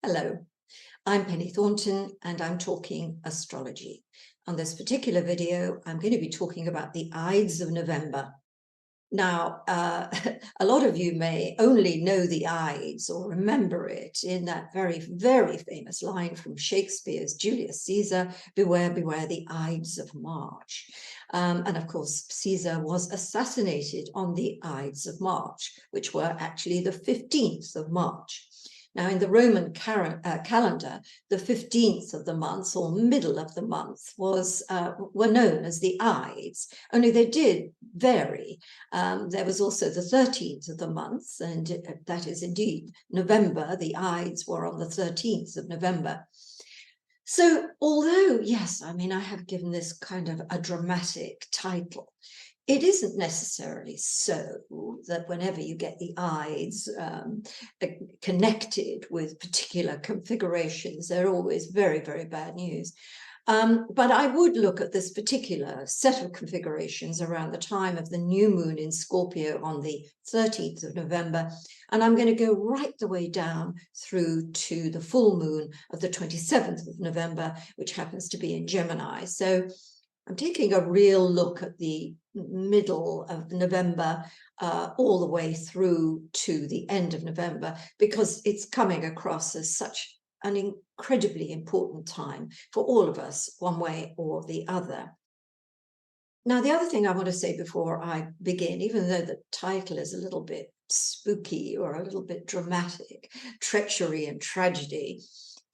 Hello, I'm Penny Thornton and I'm talking astrology. On this particular video, I'm going to be talking about the Ides of November. Now, a lot of you may only know the Ides or remember it in that very, very famous line from Shakespeare's Julius Caesar, beware, beware the Ides of March. And of course, Caesar was assassinated on the Ides of March, which were actually the 15th of March. Now, in the Roman calendar, the 15th of the month or middle of the month were known as the Ides, only they did vary. There was also the 13th of the month, and that is indeed November. The Ides were on the 13th of November. So although, yes, I mean, I have given this kind of a dramatic title, it isn't necessarily so that whenever you get the Ides connected with particular configurations, they're always very, very bad news. But I would look at this particular set of configurations around the time of the new moon in Scorpio on the 13th of November. And I'm going to go right the way down through to the full moon of the 27th of November, which happens to be in Gemini. So I'm taking a real look at the middle of November all the way through to the end of November, because it's coming across as such an incredibly important time for all of us, one way or the other. Now, the other thing I want to say before I begin, even though the title is a little bit spooky or a little bit dramatic, treachery and tragedy,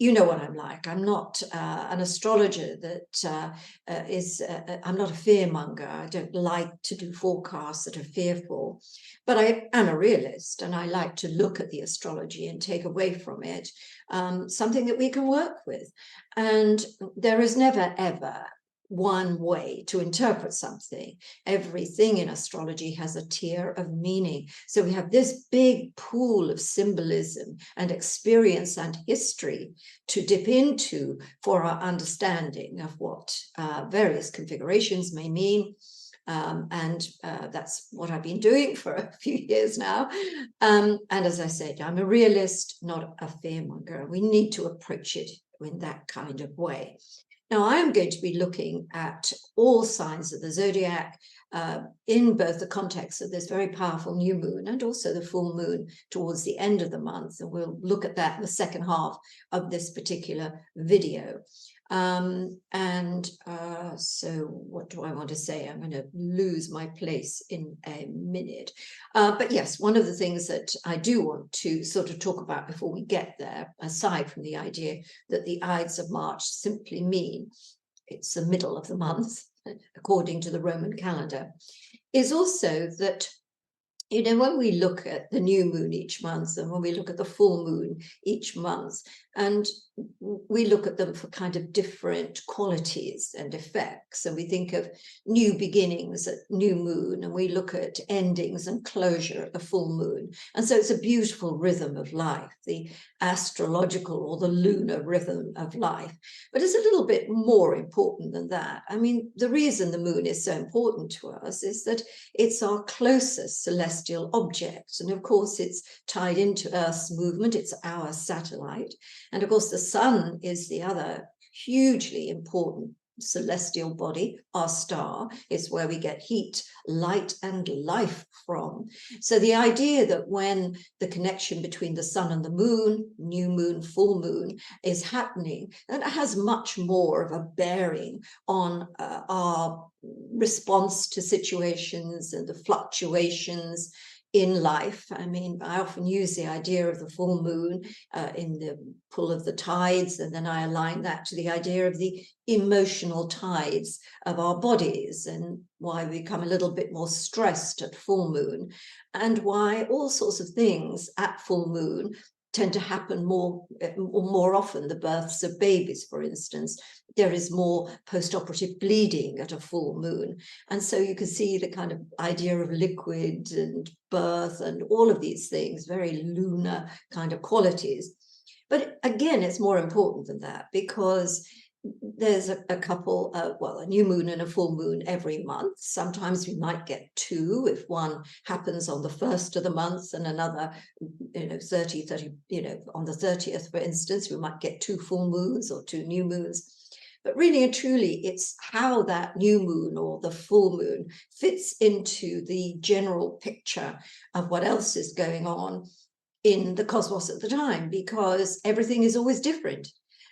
you know what I'm like. I'm not an astrologer that I'm not a fearmonger. I don't like to do forecasts that are fearful, but I am a realist, and I like to look at the astrology and take away from it something that we can work with. And there is never, ever one way to interpret something. Everything in astrology has a tier of meaning. So we have this big pool of symbolism and experience and history to dip into for our understanding of what various configurations may mean. That's what I've been doing for a few years now. And as I said, I'm a realist, not a fearmonger. We need to approach it in that kind of way. Now, I am going to be looking at all signs of the zodiac in both the context of this very powerful new moon and also the full moon towards the end of the month. And we'll look at that in the second half of this particular video. So what do I want to say? I'm going to lose my place in a minute. But yes, one of the things that I do want to sort of talk about before we get there, aside from the idea that the Ides of March simply mean it's the middle of the month, according to the Roman calendar, is also that, you know, when we look at the new moon each month and when we look at the full moon each month, and we look at them for kind of different qualities and effects, and we think of new beginnings at new moon, and we look at endings and closure at the full moon. And so it's a beautiful rhythm of life, the astrological or the lunar rhythm of life. But it's a little bit more important than that. I mean, the reason the moon is so important to us is that it's our closest celestial object. And of course, it's tied into Earth's movement. It's our satellite. And of course, the sun is the other hugely important celestial body. Our star is where we get heat, light, and life from. So the idea that when the connection between the sun and the moon, new moon, full moon, is happening, that has much more of a bearing on our response to situations and the fluctuations in life. I mean, I often use the idea of the full moon in the pull of the tides, and then I align that to the idea of the emotional tides of our bodies and why we become a little bit more stressed at full moon, and why all sorts of things at full moon tend to happen more often. The births of babies, for instance, there is more post-operative bleeding at a full moon. And so you can see the kind of idea of liquid and birth and all of these things, very lunar kind of qualities. But again, it's more important than that, because there's a couple, well, a new moon and a full moon every month. Sometimes we might get two if one happens on the first of the month and another, 30, on the 30th, for instance, we might get two full moons or two new moons. But really and truly, it's how that new moon or the full moon fits into the general picture of what else is going on in the cosmos at the time, because everything is always different.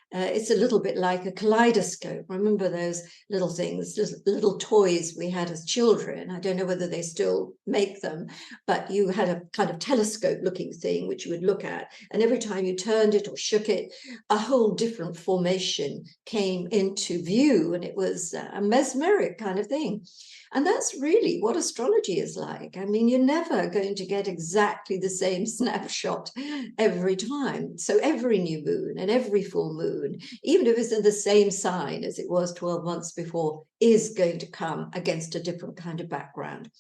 It's a little bit like a kaleidoscope. Remember those little things, little toys we had as children? I don't know whether they still make them, but you had a kind of telescope looking thing which you would look at, and every time you turned it or shook it, a whole different formation came into view, and it was a mesmeric kind of thing. And that's really what astrology is like. I mean, you're never going to get exactly the same snapshot every time. So every new moon and every full moon, even if it's in the same sign as it was 12 months before, is going to come against a different kind of background.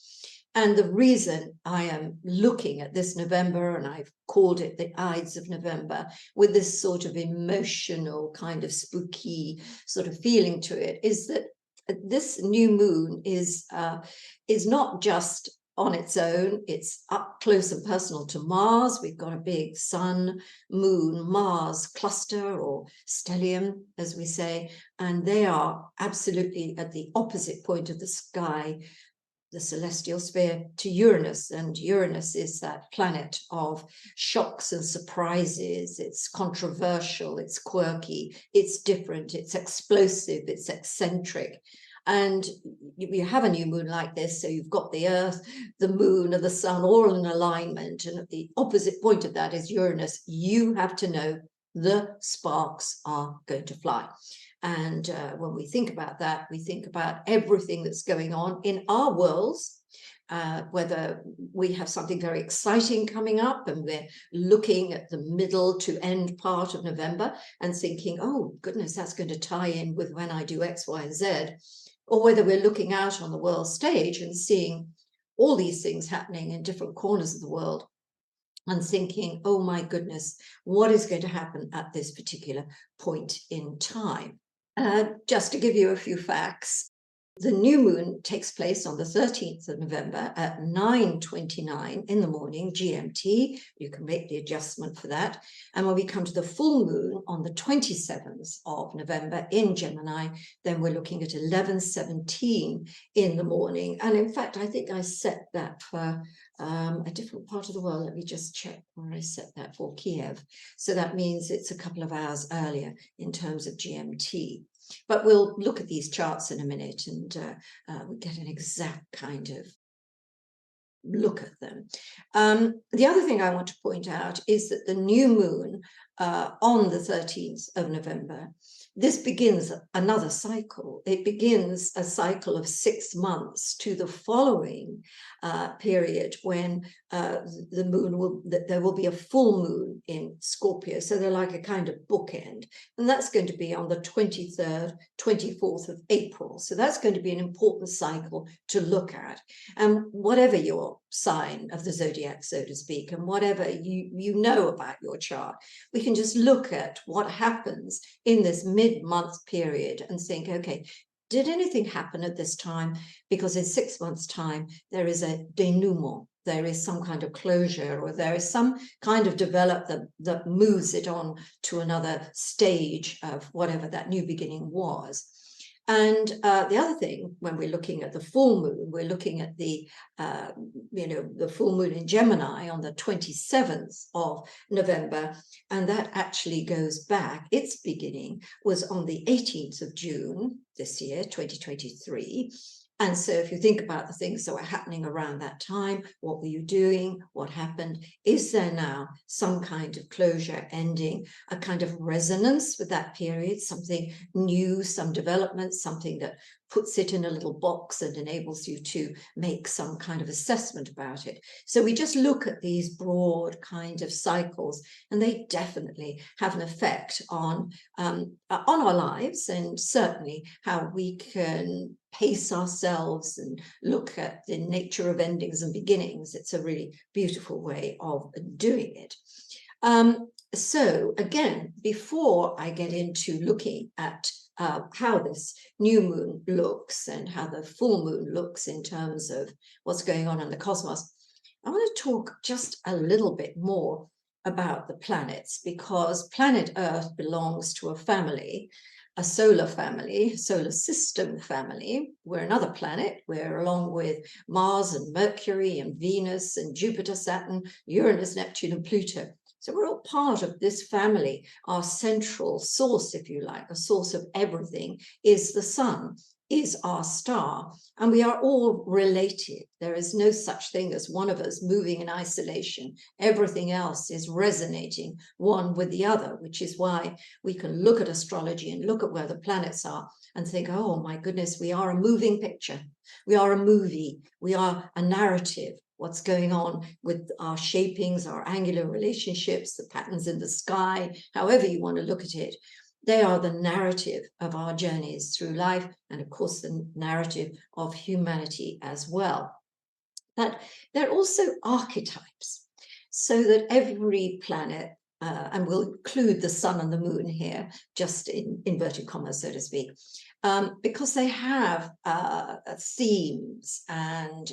And the reason I am looking at this November, and I've called it the Ides of November, with this sort of emotional kind of spooky sort of feeling to it, is that this new moon is not just on its own. It's up close and personal to Mars. We've got a big Sun, Moon, Mars cluster, or stellium, as we say, and they are absolutely at the opposite point of the sky, the celestial sphere, to Uranus. And Uranus is that planet of shocks and surprises. It's controversial, it's quirky, it's different, it's explosive, it's eccentric. And you have a new moon like this, so you've got the Earth, the moon, and the sun all in alignment, and at the opposite point of that is Uranus. You have to know the sparks are going to fly. And when we think about that, we think about everything that's going on in our worlds, whether we have something very exciting coming up and we're looking at the middle to end part of November and thinking, oh, goodness, that's going to tie in with when I do X, Y, and Z, or whether we're looking out on the world stage and seeing all these things happening in different corners of the world and thinking, oh my goodness, what is going to happen at this particular point in time? Just to give you a few facts, the new moon takes place on the 13th of November at 9:29 in the morning GMT. You can make the adjustment for that. And when we come to the full moon on the 27th of November in Gemini, then we're looking at 11:17 in the morning. And in fact, I think I set that for a different part of the world. Let me just check where I set that for. Kiev. So that means it's a couple of hours earlier in terms of GMT. But we'll look at these charts in a minute, and we'll get an exact kind of look at them. The other thing I want to point out is that the new moon on the 13th of November, this begins another cycle. It begins a cycle of 6 months to the following period when the moon will, there will be a full moon in Scorpio. So they're like a kind of bookend. And that's going to be on the 23rd, 24th of April. So that's going to be an important cycle to look at. And whatever your sign of the zodiac, so to speak, and whatever you know about your chart, we can just look at what happens in this mid-month period and think, okay, did anything happen at this time? Because in 6 months' time, there is a denouement, there is some kind of closure, or there is some kind of development that moves it on to another stage of whatever that new beginning was. And the other thing, when we're looking at the full moon, we're looking at the, the full moon in Gemini on the 27th of November, and that actually goes back. Its beginning was on the 18th of June this year, 2023. And so if you think about the things that were happening around that time, what were you doing? What happened? Is there now some kind of closure, ending, a kind of resonance with that period, something new, some development, something that puts it in a little box and enables you to make some kind of assessment about it? So we just look at these broad kind of cycles, and they definitely have an effect on our lives, and certainly how we can pace ourselves and look at the nature of endings and beginnings. It's a really beautiful way of doing it. So again, before I get into looking at how this new moon looks and how the full moon looks in terms of what's going on in the cosmos, I want to talk just a little bit more about the planets, because planet Earth belongs to a family, a solar family, solar system family. We're another planet. We're along with Mars and Mercury and Venus and Jupiter, Saturn, Uranus, Neptune, and Pluto. So we're all part of this family. Our central source, if you like, a source of everything, is the sun, is our star, and we are all related. There is no such thing as one of us moving in isolation. Everything else is resonating one with the other, which is why we can look at astrology and look at where the planets are and think, oh my goodness, we are a moving picture. We are a movie. We are a narrative. What's going on with our shapings, our angular relationships, the patterns in the sky, however you want to look at it. They are the narrative of our journeys through life, and of course the narrative of humanity as well. But they're also archetypes, so that every planet, and we'll include the sun and the moon here, just in inverted commas, so to speak, because they have themes and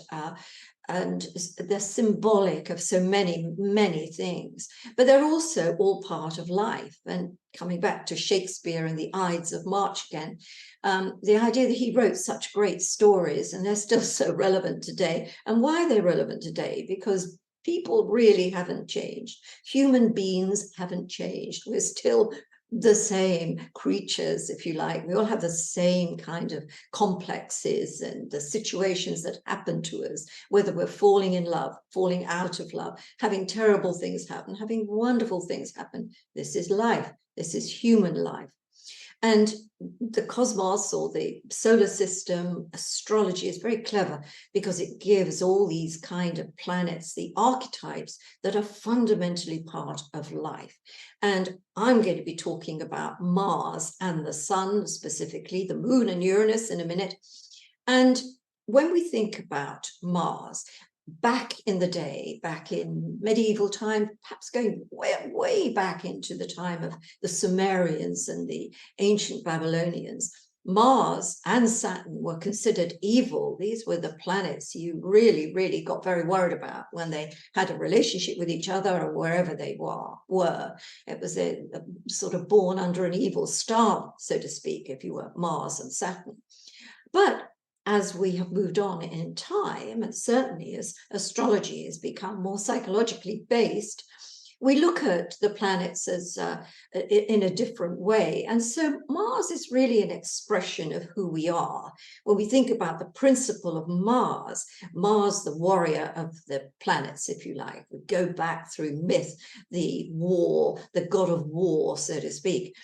they're symbolic of so many things, but they're also all part of life. And coming back to Shakespeare and the Ides of March again, the idea that he wrote such great stories and they're still so relevant today. And why they're relevant today? Because people really haven't changed. Human beings haven't changed. We're still the same creatures, if you like. We all have the same kind of complexes and the situations that happen to us, whether we're falling in love, falling out of love, having terrible things happen, having wonderful things happen. This is life. This is human life. And the cosmos, or the solar system, astrology, is very clever because it gives all these kind of planets, the archetypes that are fundamentally part of life. And I'm going to be talking about Mars and the sun, specifically the moon and Uranus in a minute. And when we think about Mars, back in the day, back in medieval time, perhaps going way back into the time of the Sumerians and the ancient Babylonians, Mars and Saturn were considered evil. These were the planets you really got very worried about when they had a relationship with each other or wherever they were. It was a sort of born under an evil star, so to speak, if you were Mars and Saturn. But as we have moved on in time, and certainly as astrology has become more psychologically based, we look at the planets as in a different way. And so Mars is really an expression of who we are. When we think about the principle of Mars, the warrior of the planets, if you like, we go back through myth, the war, the god of war, so to speak.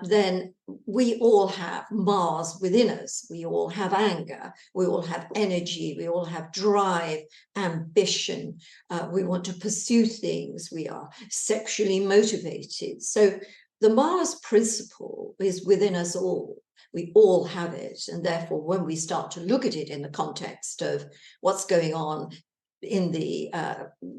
Then we all have Mars within us. We all have anger. We all have energy. We all have drive, ambition. We want to pursue things. We are sexually motivated. So the Mars principle is within us all. We all have it. And therefore, when we start to look at it in the context of what's going on in the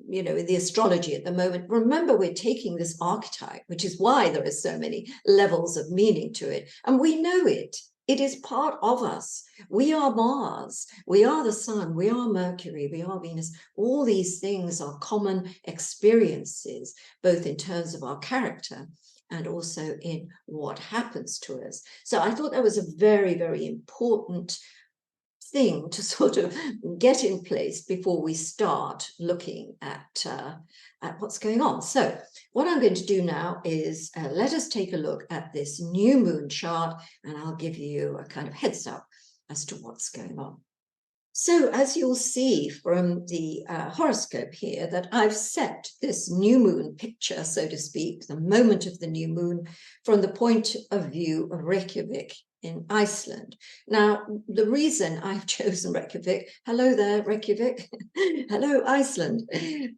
in the astrology at the moment, remember we're taking this archetype, which is why there are so many levels of meaning to it, and we know it. It is part of us. We are Mars, we are the sun, we are Mercury, we are Venus. All these things are common experiences, both in terms of our character and also in what happens to us. So I thought that was a very important thing to sort of get in place before we start looking at what's going on. So what I'm going to do now is let us take a look at this new moon chart, and I'll give you a kind of heads up as to what's going on. So as you'll see from the horoscope here, that I've set this new moon picture, so to speak, the moment of the new moon, from the point of view of Reykjavik in Iceland. Now, the reason I've chosen Reykjavik, hello there, Reykjavik, hello, Iceland.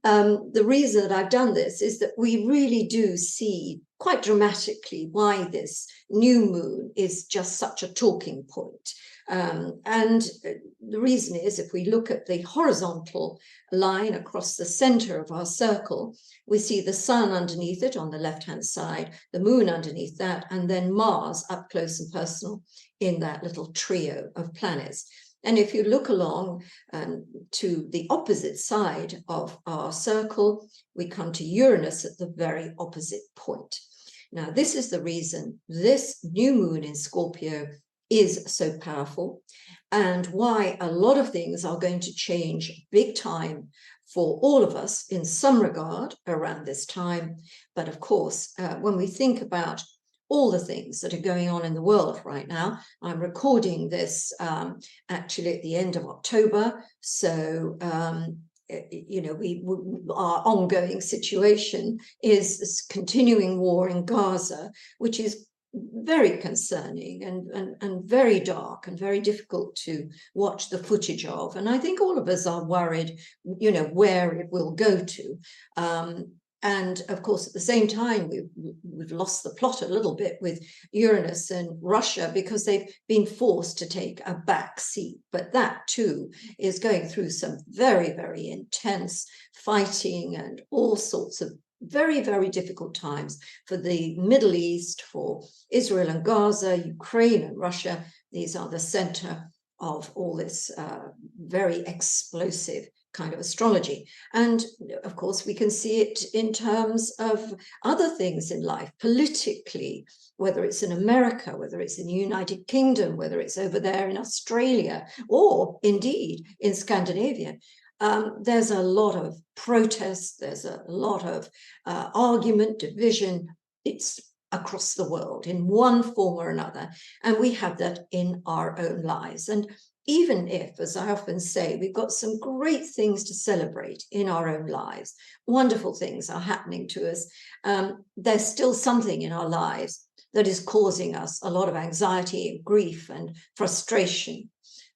The reason that I've done this is that we really do see quite dramatically why this new moon is just such a talking point. And the reason is, if we look at the horizontal line across the center of our circle, we see the sun underneath it on the left-hand side, the moon underneath that, and then Mars up close and personal in that little trio of planets. And if you look along to the opposite side of our circle, we come to Uranus at the very opposite point. Now, this is the reason this new moon in Scorpio is so powerful, and why a lot of things are going to change big time for all of us in some regard around this time. But of course, when we think about all the things that are going on in the world right now, I'm recording this actually at the end of October, so you know, our ongoing situation is this continuing war in Gaza, which is very concerning and very dark and very difficult to watch the footage of. And I think all of us are worried, you know, where it will go to. And of course, at the same time, we've lost the plot a little bit with Uranus and Russia, because they've been forced to take a back seat. But that too is going through some very, very intense fighting and all sorts of very, very difficult times for the Middle East, for Israel and Gaza, Ukraine and Russia. These are the center of all this very explosive kind of astrology. And of course, we can see it in terms of other things in life, politically, whether it's in America, whether it's in the United Kingdom, whether it's over there in Australia, or indeed in Scandinavia. There's a lot of protest, there's a lot of argument, division. It's across the world in one form or another, and we have that in our own lives. And even if, as I often say, we've got some great things to celebrate in our own lives, wonderful things are happening to us, there's still something in our lives that is causing us a lot of anxiety and grief and frustration.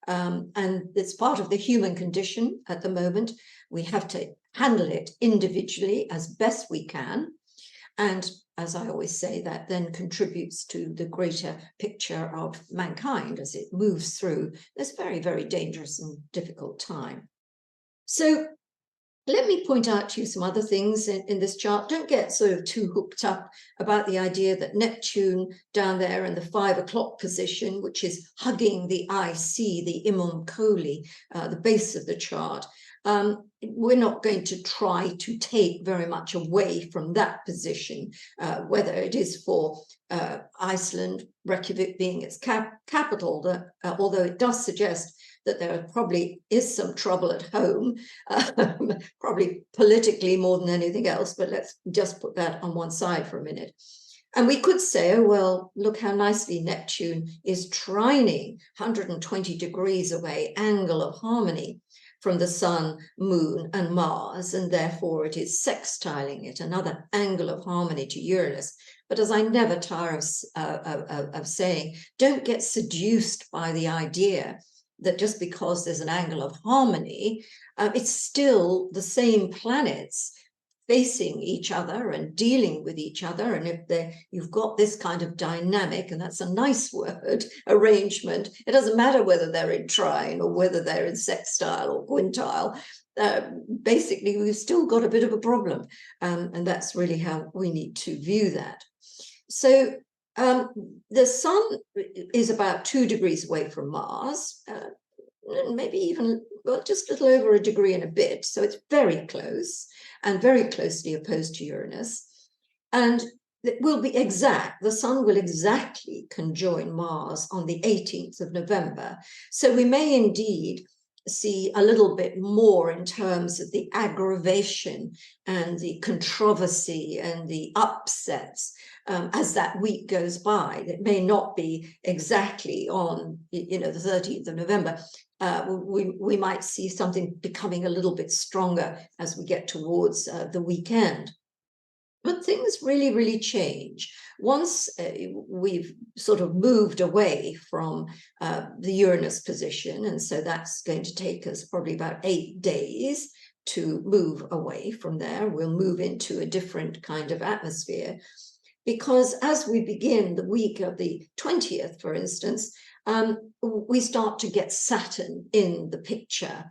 And it's part of the human condition at the moment. We have to handle it individually as best we can. And as I always say, that then contributes to the greater picture of mankind as it moves through this very, very dangerous and difficult time. So let me point out to you some other things in this chart. Don't get sort of too hooked up about the idea that Neptune down there in the 5 o'clock position, which is hugging the IC, the Imam Kohli, the base of the chart. We're not going to try to take very much away from that position, whether it is for Iceland, Reykjavik being its capital, that, although it does suggest that there probably is some trouble at home, probably politically more than anything else, but let's just put that on one side for a minute. And we could say, oh, well, look how nicely Neptune is trining 120 degrees away, angle of harmony from the Sun, Moon, and Mars, and therefore it is sextiling it, another angle of harmony to Uranus. But as I never tire of saying, don't get seduced by the idea that just because there's an angle of harmony, it's still the same planets facing each other and dealing with each other. And if you've got this kind of dynamic, and that's a nice word, arrangement, it doesn't matter whether they're in trine or whether they're in sextile or quintile. Basically, we've still got a bit of a problem. And that's really how we need to view that. So the Sun is about 2 degrees away from Mars, maybe even, well, just a little over a degree and a bit. So it's very close and very closely opposed to Uranus. And it will be exact, the Sun will exactly conjoin Mars on the 18th of November. So we may indeed see a little bit more in terms of the aggravation and the controversy and the upsets as that week goes by. It may not be exactly on, you know, the 13th of November. We might see something becoming a little bit stronger as we get towards the weekend. But things really, really change once we've sort of moved away from the Uranus position. And so that's going to take us probably about 8 days to move away from there. We'll move into a different kind of atmosphere. Because as we begin the week of the 20th, for instance, we start to get Saturn in the picture.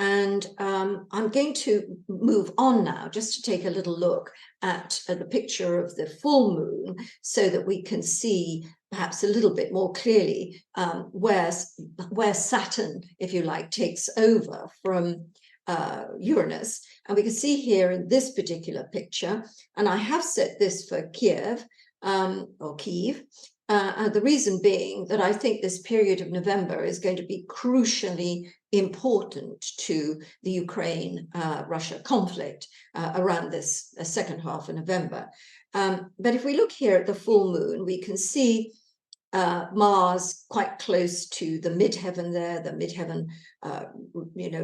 And I'm going to move on now just to take a little look at the picture of the full moon so that we can see perhaps a little bit more clearly where Saturn, if you like, takes over from Uranus. And we can see here in this particular picture, and I have set this for Kiev or Kiev, the reason being that I think this period of November is going to be crucially important to the Ukraine-Russia conflict around this second half of November. But if we look here at the full moon, we can see Mars quite close to the midheaven there, the midheaven,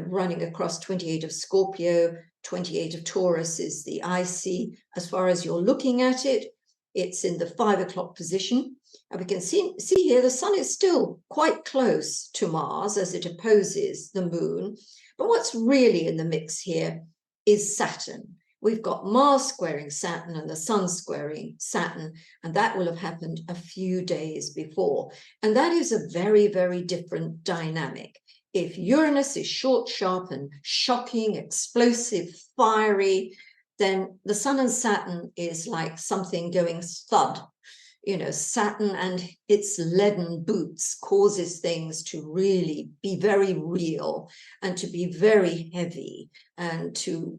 running across 28 of Scorpio, 28 of Taurus is the icy. As far as you're looking at it, it's in the 5 o'clock position. And we can see here the sun is still quite close to Mars as it opposes the moon. But what's really in the mix here is Saturn. We've got Mars squaring Saturn and the sun squaring Saturn, and that will have happened a few days before. And that is a very, very different dynamic. If Uranus is short, sharp, and shocking, explosive, fiery, then the sun and Saturn is like something going thud. Saturn and its leaden boots causes things to really be very real and to be very heavy, and to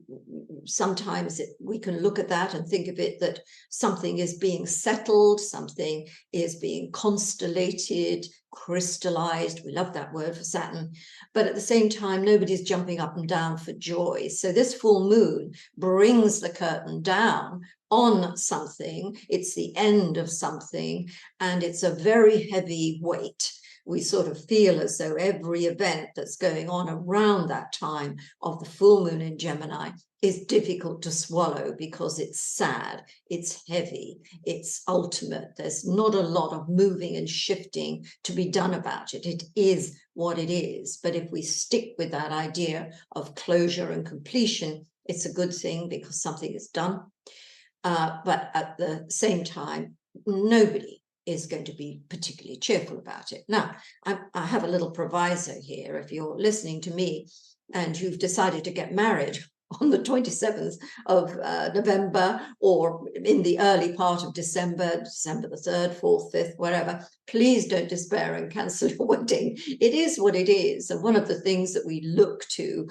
sometimes we can look at that and think of it that something is being settled, something is being constellated, crystallized. We love that word for Saturn, but at the same time nobody's jumping up and down for joy. So this full moon brings the curtain down on something. It's the end of something, and it's a very heavy weight. We sort of feel as though every event that's going on around that time of the full moon in Gemini is difficult to swallow because it's sad, it's heavy, it's ultimate. There's not a lot of moving and shifting to be done about it. It is what it is. But if we stick with that idea of closure and completion, it's a good thing because something is done. But at the same time, nobody is going to be particularly cheerful about it. Now, I have a little proviso here. If you're listening to me and you've decided to get married on the 27th of November or in the early part of December the 3rd, 4th, 5th, whatever, please don't despair and cancel your wedding. It is what it is. And one of the things that we look to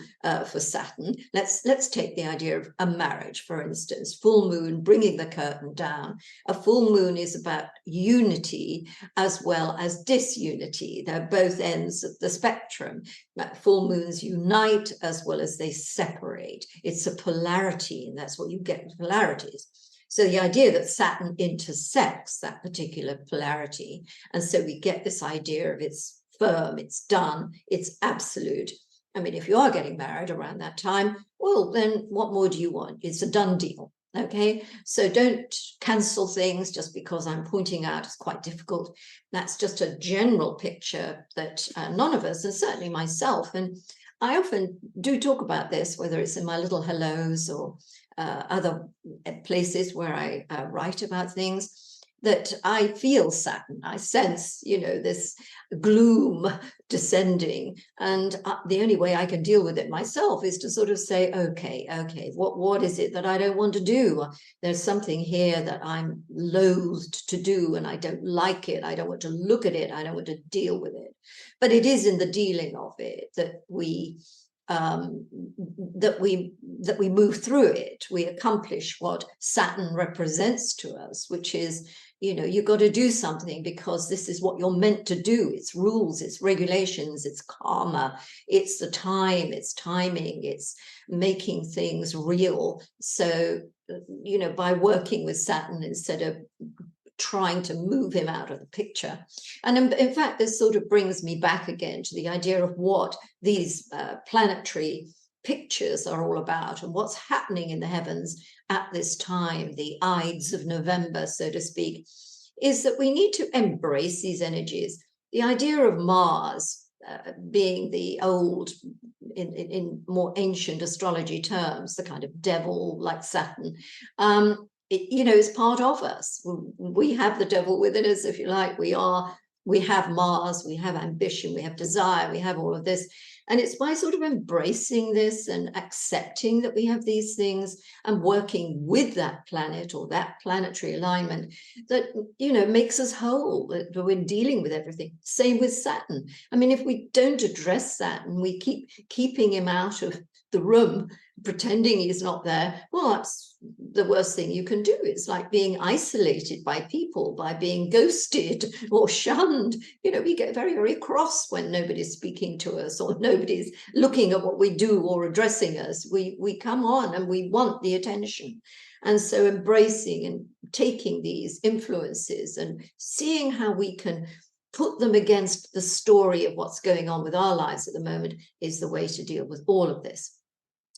for Saturn, let's take the idea of a marriage, for instance, full moon, bringing the curtain down. A full moon is about unity as well as disunity. They're both ends of the spectrum. Full moons unite as well as they separate. It's a polarity, and that's what you get with polarities. So the idea that Saturn intersects that particular polarity, and so we get this idea of it's firm, it's done, it's absolute. I mean, if you are getting married around that time, well, then what more do you want? It's a done deal. Okay, so don't cancel things just because I'm pointing out it's quite difficult. That's just a general picture that none of us, and certainly myself, and I often do talk about this, whether it's in my little hellos or other places where I write about things, that I feel Saturn. I sense, this gloom descending. And the only way I can deal with it myself is to sort of say, okay, what is it that I don't want to do? There's something here that I'm loathed to do, and I don't like it. I don't want to look at it. I don't want to deal with it. But it is in the dealing of it that we move through it. We accomplish what Saturn represents to us, which is, you've got to do something because this is what you're meant to do. It's rules, it's regulations, it's karma, it's the time, it's timing, it's making things real. So, by working with Saturn instead of trying to move him out of the picture. And in fact, this sort of brings me back again to the idea of what these planetary pictures are all about and what's happening in the heavens at this time, the ides of November, so to speak, is that we need to embrace these energies. The idea of Mars being the old, in more ancient astrology terms, the kind of devil like Saturn, is part of us. We have the devil within us, if you like. We are we have Mars, we have ambition, we have desire, we have all of this. And it's by sort of embracing this and accepting that we have these things and working with that planet or that planetary alignment that, you know, makes us whole, that we're dealing with everything. Same with Saturn. I mean, if we don't address Saturn, we keep keeping him out of the room, pretending he's not there, well, that's the worst thing you can do. It's like being isolated by people, by being ghosted or shunned. You know, we get very, very cross when nobody's speaking to us or nobody's looking at what we do or addressing us. We come on and we want the attention. And so embracing and taking these influences and seeing how we can put them against the story of what's going on with our lives at the moment is the way to deal with all of this.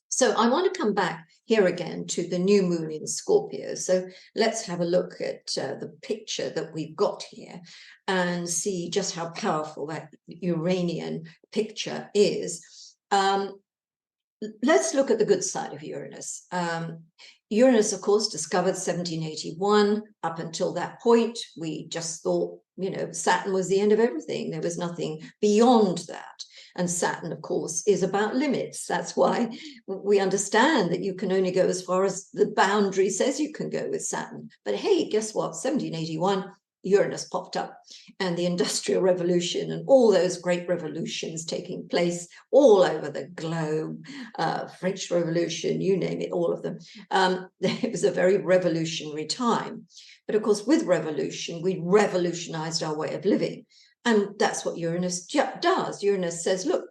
So I want to come back here again to the new moon in Scorpio. So let's have a look at the picture that we've got here and see just how powerful that Uranian picture is. Let's look at the good side of Uranus. Uranus, of course, discovered 1781. Up until that point, we just thought, you know, Saturn was the end of everything. There was nothing beyond that. And Saturn, of course, is about limits. That's why we understand that you can only go as far as the boundary says you can go with Saturn. But hey, guess what? 1781, Uranus popped up, and the Industrial Revolution and all those great revolutions taking place all over the globe, French Revolution, you name it, all of them. It was a very revolutionary time. But of course, with revolution, we revolutionized our way of living. And that's what Uranus does. Uranus says, look,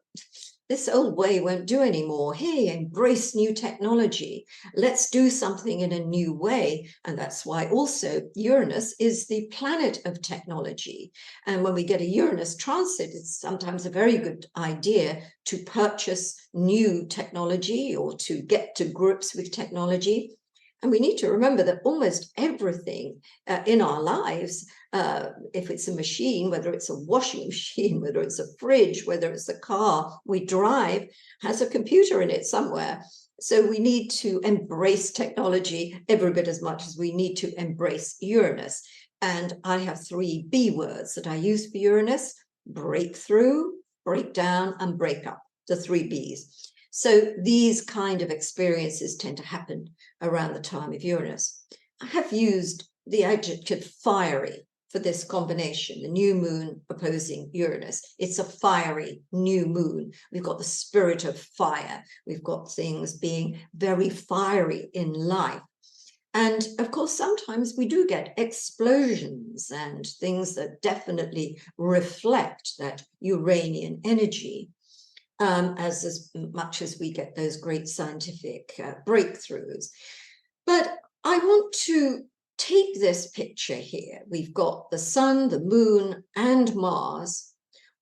this old way won't do anymore. Hey, embrace new technology. Let's do something in a new way. And that's why also Uranus is the planet of technology. And when we get a Uranus transit, it's sometimes a very good idea to purchase new technology or to get to grips with technology. And we need to remember that almost everything in our lives, if it's a machine, whether it's a washing machine, whether it's a fridge, whether it's a car we drive, has a computer in it somewhere. So we need to embrace technology every bit as much as we need to embrace Uranus. And I have 3 B words that I use for Uranus: breakthrough, breakdown, and break up, the 3 Bs. So these kind of experiences tend to happen around the time of Uranus. I have used the adjective fiery for this combination, the new moon opposing Uranus. It's a fiery new moon. We've got the spirit of fire. We've got things being very fiery in life. And of course, sometimes we do get explosions and things that definitely reflect that Uranian energy. As much as we get those great scientific breakthroughs. But I want to take this picture here. We've got the sun, the moon, and Mars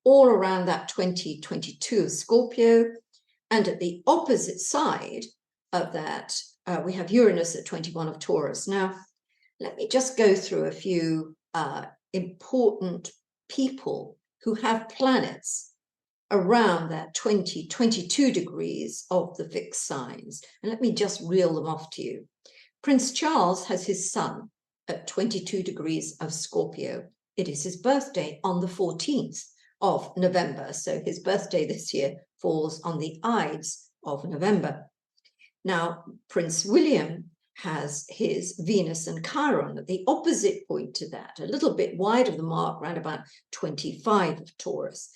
all around that 2022 of Scorpio. And at the opposite side of that, we have Uranus at 21 of Taurus. Now, let me just go through a few important people who have planets around that 22 degrees of the fixed signs. And let me just reel them off to you. Prince Charles has his sun at 22 degrees of Scorpio. It is his birthday on the 14th of November. So his birthday this year falls on the ides of November. Now, Prince William has his Venus and Chiron at the opposite point to that, a little bit wide of the mark, around about 25 of Taurus.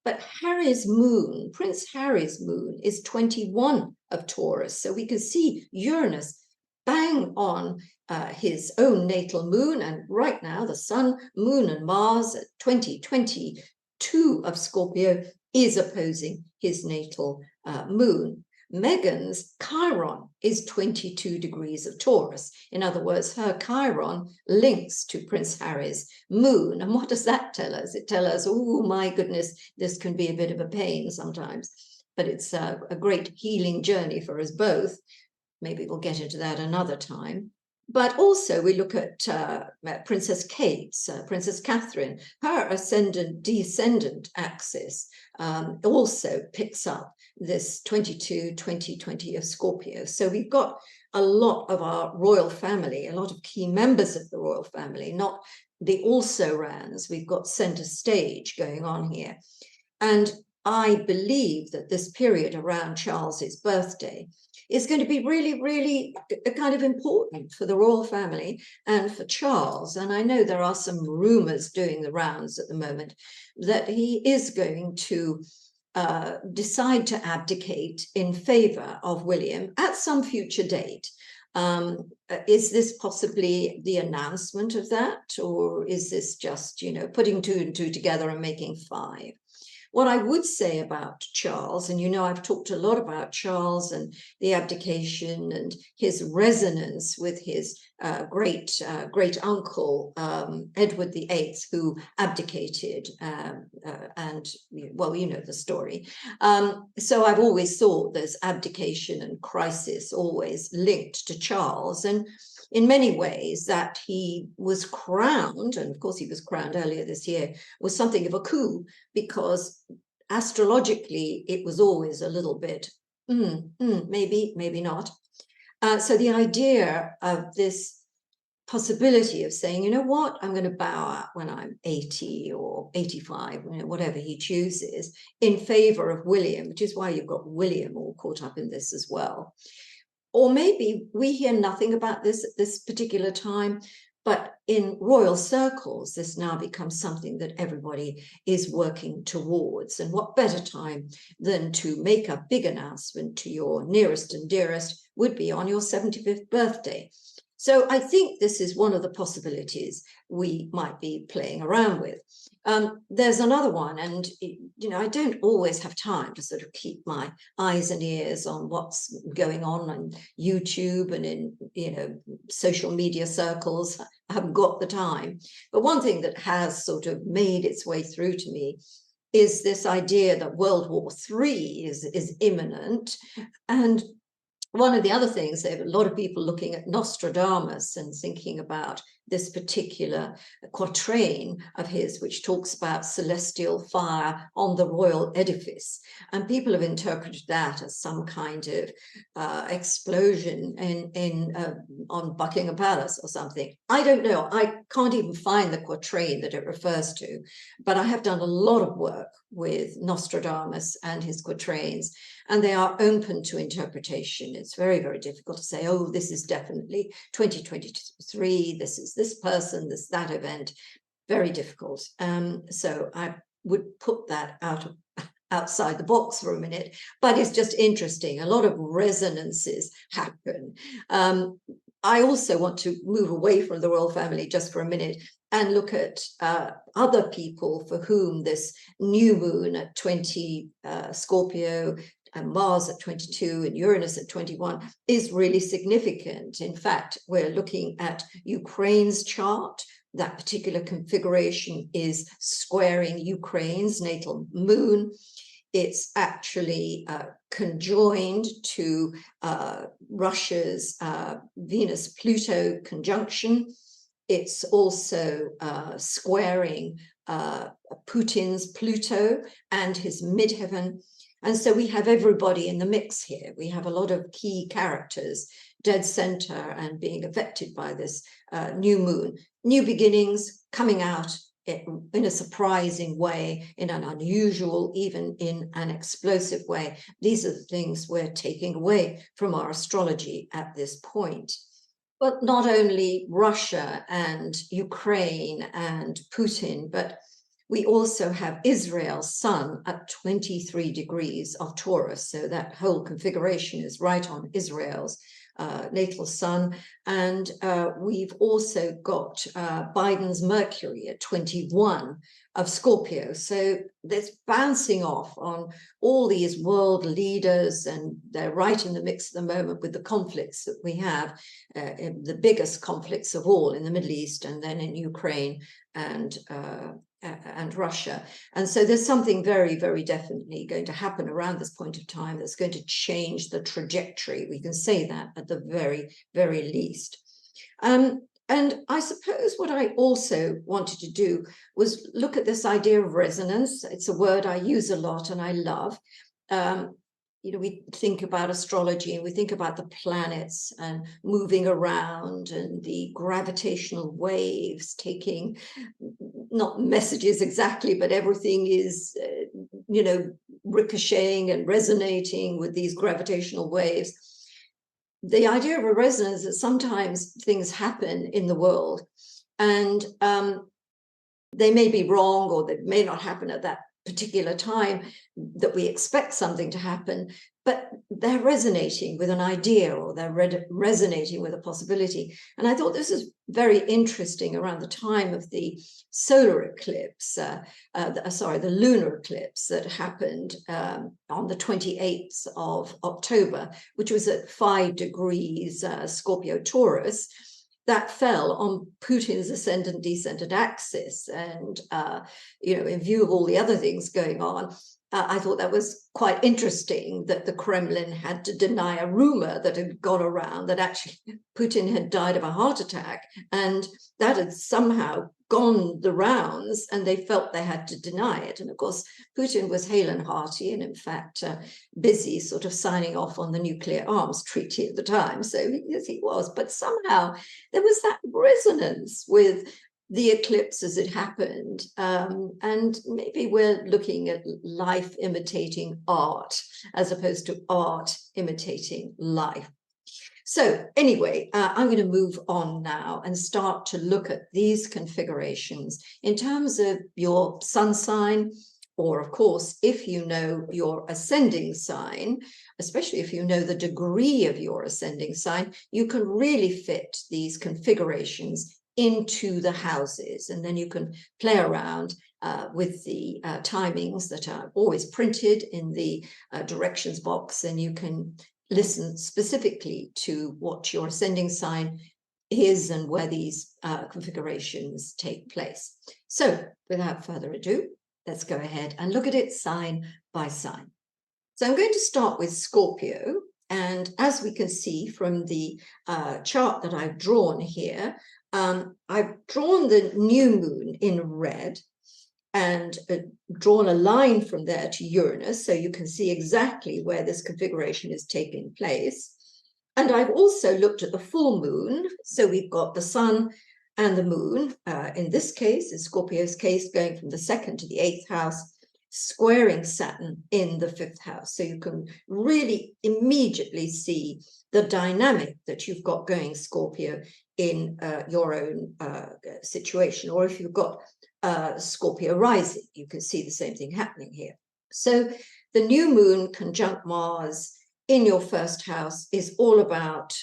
But Harry's moon, Prince Harry's moon, is 21 of Taurus. So we can see Uranus bang on his own natal moon. And right now, the sun, moon, and Mars at 2022 of Scorpio is opposing his natal moon. Meghan's Chiron is 22 degrees of Taurus. In other words, her Chiron links to Prince Harry's moon. And what does that tell us? It tells us, oh my goodness, this can be a bit of a pain sometimes, but it's a great healing journey for us both. Maybe we'll get into that another time. But also we look at Princess Kate's, Princess Catherine, her ascendant-descendant axis also picks up this 2020 of Scorpio. So we've got a lot of our royal family, a lot of key members of the royal family, not the also-rans. We've got center stage going on here. And I believe that this period around Charles's birthday is going to be really, really kind of important for the royal family and for Charles. And I know there are some rumors doing the rounds at the moment that he is going to decide to abdicate in favor of William at some future date. Is this possibly the announcement of that, or is this just, you know, putting 2 and 2 together and making 5? What I would say about Charles, and you know, I've talked a lot about Charles and the abdication and his resonance with his great uncle, Edward VIII, who abdicated, and, well, you know the story. So I've always thought there's abdication and crisis always linked to Charles. And in many ways, that he was crowned, and of course he was crowned earlier this year, was something of a coup, because astrologically it was always a little bit maybe, maybe not. So the idea of this possibility of saying, you know what, I'm going to bow out when I'm 80 or 85, you know, whatever he chooses, in favor of William, which is why you've got William all caught up in this as well. Or maybe we hear nothing about this at this particular time, but in royal circles, this now becomes something that everybody is working towards. And what better time than to make a big announcement to your nearest and dearest would be on your 75th birthday. So I think this is one of the possibilities we might be playing around with. There's another one, and you know, I don't always have time to sort of keep my eyes and ears on what's going on YouTube and in, you know, social media circles. I haven't got the time. But one thing that has sort of made its way through to me is this idea that World War III is imminent. And one of the other things, there are a lot of people looking at Nostradamus and thinking about this particular quatrain of his, which talks about celestial fire on the royal edifice. And people have interpreted that as some kind of explosion on Buckingham Palace or something. I don't know. I can't even find the quatrain that it refers to, but I have done a lot of work with Nostradamus and his quatrains, and they are open to interpretation. It's very, very difficult to say, oh, this is definitely 2023, this is this person, this, that event. Very difficult. So I would put that outside the box for a minute, but it's just interesting. A lot of resonances happen. I also want to move away from the royal family just for a minute and look at other people for whom this new moon at 20 Scorpio and Mars at 22 and Uranus at 21 is really significant. In fact, we're looking at Ukraine's chart. That particular configuration is squaring Ukraine's natal moon. It's actually conjoined to Russia's Venus-Pluto conjunction. It's also squaring Putin's Pluto and his midheaven. And so we have everybody in the mix here. We have a lot of key characters dead center and being affected by this new moon. New beginnings coming out in a surprising way, in an unusual, even in an explosive way. These are the things we're taking away from our astrology at this point. But not only Russia and Ukraine and Putin, but we also have Israel's sun at 23 degrees of Taurus. So that whole configuration is right on Israel's natal sun. And we've also got Biden's Mercury at 21 of Scorpio. So there's bouncing off on all these world leaders, and they're right in the mix at the moment with the conflicts that we have, the biggest conflicts of all in the Middle East, and then in Ukraine and Russia. And so there's something very, very definitely going to happen around this point of time that's going to change the trajectory. We can say that at the very, very least. And I suppose what I also wanted to do was look at this idea of resonance. It's a word I use a lot and I love. we think about astrology and we think about the planets and moving around and the gravitational waves taking, not messages exactly, but everything is, ricocheting and resonating with these gravitational waves. The idea of a resonance is that sometimes things happen in the world and they may be wrong or they may not happen at that particular time that we expect something to happen, but they're resonating with an idea or they're resonating with a possibility. And I thought this is very interesting around the time of the solar eclipse, the lunar eclipse that happened on the 28th of October, which was at 5 degrees Scorpio Taurus. That fell on Putin's ascendant-descendant axis. And, in view of all the other things going on, I thought that was quite interesting that the Kremlin had to deny a rumor that had gone around that actually Putin had died of a heart attack. And that had somehow gone the rounds and they felt they had to deny it. And of course, Putin was hale and hearty and in fact busy sort of signing off on the nuclear arms treaty at the time. So yes, he was, but somehow there was that resonance with the eclipse as it happened. And maybe we're looking at life imitating art as opposed to art imitating life. So anyway, I'm going to move on now and start to look at these configurations in terms of your sun sign, or of course, if you know your ascending sign, especially if you know the degree of your ascending sign, you can really fit these configurations into the houses, and then you can play around with the timings that are always printed in the directions box, and you can listen specifically to what your ascending sign is and where these configurations take place. So without further ado, let's go ahead and look at it sign by sign. So I'm going to start with Scorpio. And as we can see from the chart that I've drawn here, I've drawn the new moon in red and drawn a line from there to Uranus, so you can see exactly where this configuration is taking place. And I've also looked at the full moon, so we've got the sun and the moon, in this case, in Scorpio's case, going from the 2nd to the 8th house, squaring Saturn in the 5th house. So you can really immediately see the dynamic that you've got going, Scorpio, in your own situation. Or if you've got Scorpio rising, you can see the same thing happening here. So the new moon conjunct Mars in your 1st house is all about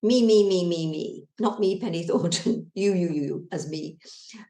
me, not me, Penny Thornton, you as me.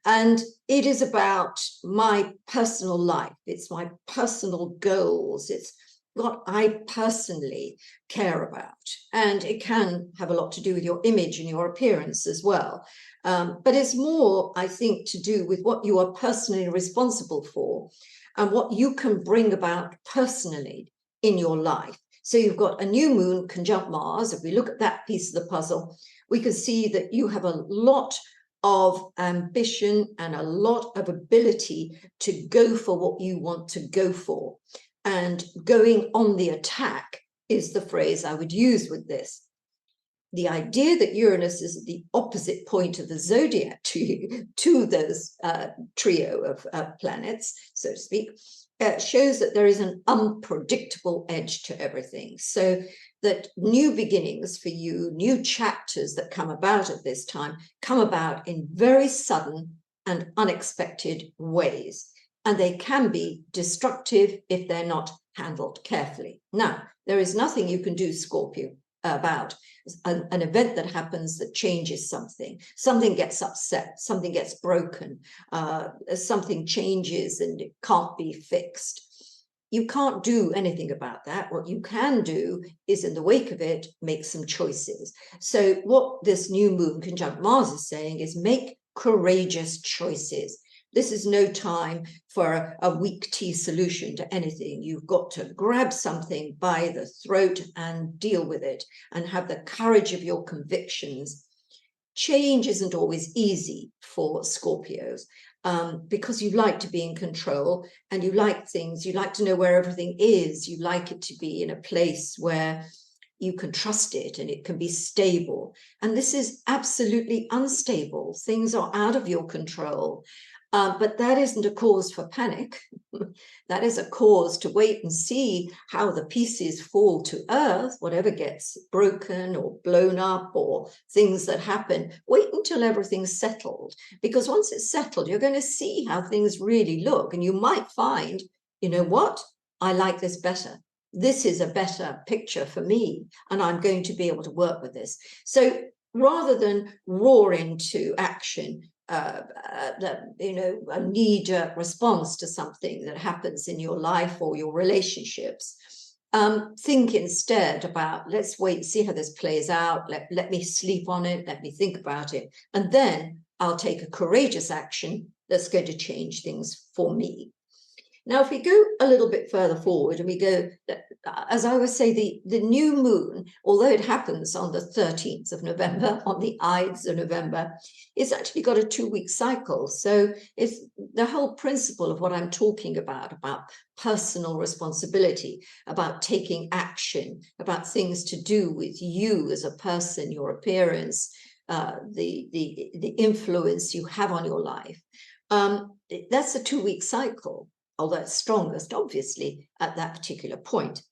And it is about my personal life. It's my personal goals. It's what I personally care about. And it can have a lot to do with your image and your appearance as well. But it's more, I think, to do with what you are personally responsible for and what you can bring about personally in your life. So you've got a new moon conjunct Mars. If we look at that piece of the puzzle, we can see that you have a lot of ambition and a lot of ability to go for what you want to go for. And going on the attack is the phrase I would use with this. The idea that Uranus is at the opposite point of the zodiac to those trio of planets, so to speak, shows that there is an unpredictable edge to everything. So that new beginnings for you, new chapters that come about at this time, come about in very sudden and unexpected ways. And they can be destructive if they're not handled carefully. Now, there is nothing you can do, Scorpio, about an event that happens that changes something. Something gets upset, something gets broken, something changes and it can't be fixed. You can't do anything about that. What you can do is, in the wake of it, make some choices. So what this new moon conjunct Mars is saying is make courageous choices. This is no time for a weak tea solution to anything. You've got to grab something by the throat and deal with it and have the courage of your convictions. Change isn't always easy for Scorpios. because you like to be in control and you like things, you like to know where everything is, you like it to be in a place where you can trust it and it can be stable. And this is absolutely unstable. Things are out of your control. But that isn't a cause for panic. That is a cause to wait and see how the pieces fall to earth, whatever gets broken or blown up or things that happen. Wait until everything's settled, because once it's settled, you're going to see how things really look. And you might find, you know what, I like this better. This is a better picture for me, and I'm going to be able to work with this. So rather than roar into action, a knee-jerk response to something that happens in your life or your relationships, think instead about, let's wait and see how this plays out. Let me sleep on it. Let me think about it. And then I'll take a courageous action that's going to change things for me. Now, if we go a little bit further forward and we go, as I always say, the new moon, although it happens on the 13th of November, on the ides of November, it's actually got a 2-week cycle. So it's the whole principle of what I'm talking about personal responsibility, about taking action, about things to do with you as a person, your appearance, the influence you have on your life. That's a 2-week cycle. Although it's strongest, obviously, at that particular point.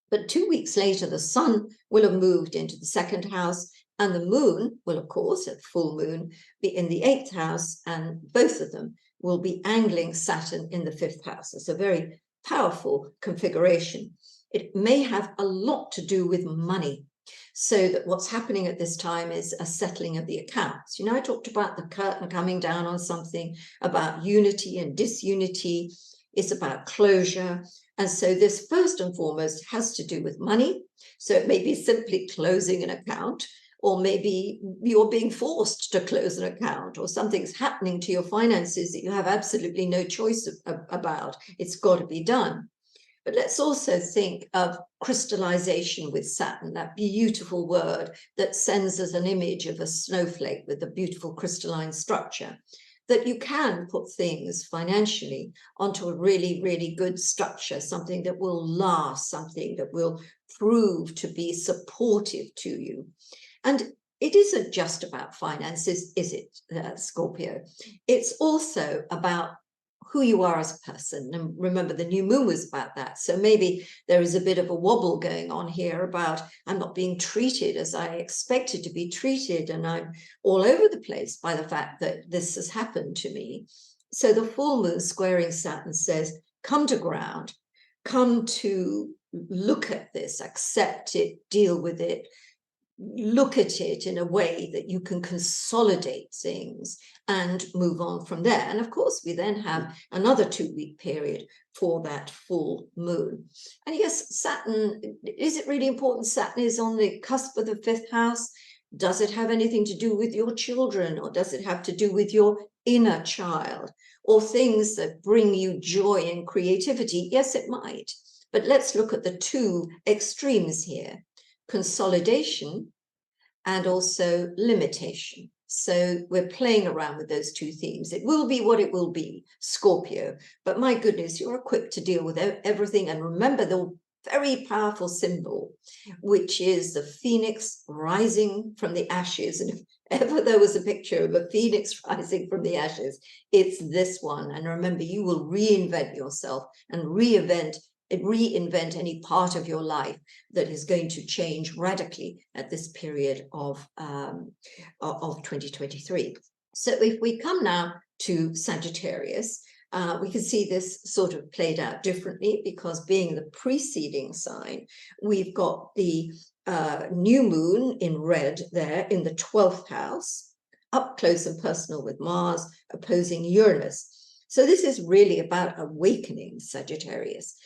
But 2 weeks later, the sun will have moved into the 2nd house, and the moon will, of course, at full moon, be in the 8th house, and both of them will be angling Saturn in the 5th house. It's a very powerful configuration. It may have a lot to do with money. So that what's happening at this time is a settling of the accounts. You know, I talked about the curtain coming down on something, about unity and disunity. It's about closure. And so this first and foremost has to do with money. So it may be simply closing an account, or maybe you're being forced to close an account, or something's happening to your finances that you have absolutely no choice about. It's got to be done. But let's also think of crystallization with Saturn, that beautiful word that sends us an image of a snowflake with a beautiful crystalline structure, that you can put things financially onto a really, really good structure, something that will last, something that will prove to be supportive to you. And it isn't just about finances, is it, Scorpio? It's also about who you are as a person. And remember, the new moon was about that. So maybe there is a bit of a wobble going on here about, I'm not being treated as I expected to be treated, and I'm all over the place by the fact that this has happened to me. So the full moon squaring Saturn says, come to ground, come to look at this, accept it, deal with it, look at it in a way that you can consolidate things and move on from there. And of course, we then have another 2-week period for that full moon. And yes, Saturn, is it really important? Saturn is on the cusp of the 5th house. Does it have anything to do with your children, or does it have to do with your inner child, or things that bring you joy and creativity? Yes, it might. But let's look at the two extremes here: consolidation and also limitation. So we're playing around with those two themes. It will be what it will be, Scorpio. But my goodness, you're equipped to deal with everything. And remember the very powerful symbol, which is the phoenix rising from the ashes. And if ever there was a picture of a phoenix rising from the ashes, it's this one. And remember, you will reinvent yourself and reinvent any part of your life that is going to change radically at this period of 2023. So if we come now to Sagittarius, we can see this sort of played out differently, because being the preceding sign, we've got the new moon in red there in the 12th house, up close and personal with Mars, opposing Uranus. So this is really about awakening, Sagittarius.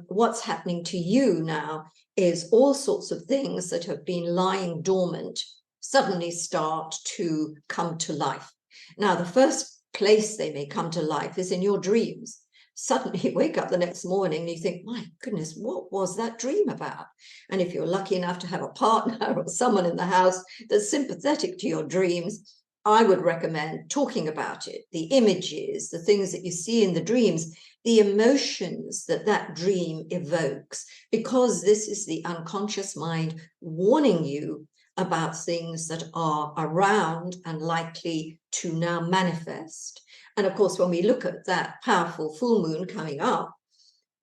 What's happening to you now is all sorts of things that have been lying dormant suddenly start to come to life. Now, the first place they may come to life is in your dreams. Suddenly you wake up the next morning and you think, my goodness, what was that dream about? And if you're lucky enough to have a partner or someone in the house that's sympathetic to your dreams, I would recommend talking about it, the images, the things that you see in the dreams, the emotions that that dream evokes, because this is the unconscious mind warning you about things that are around and likely to now manifest. And of course, when we look at that powerful full moon coming up,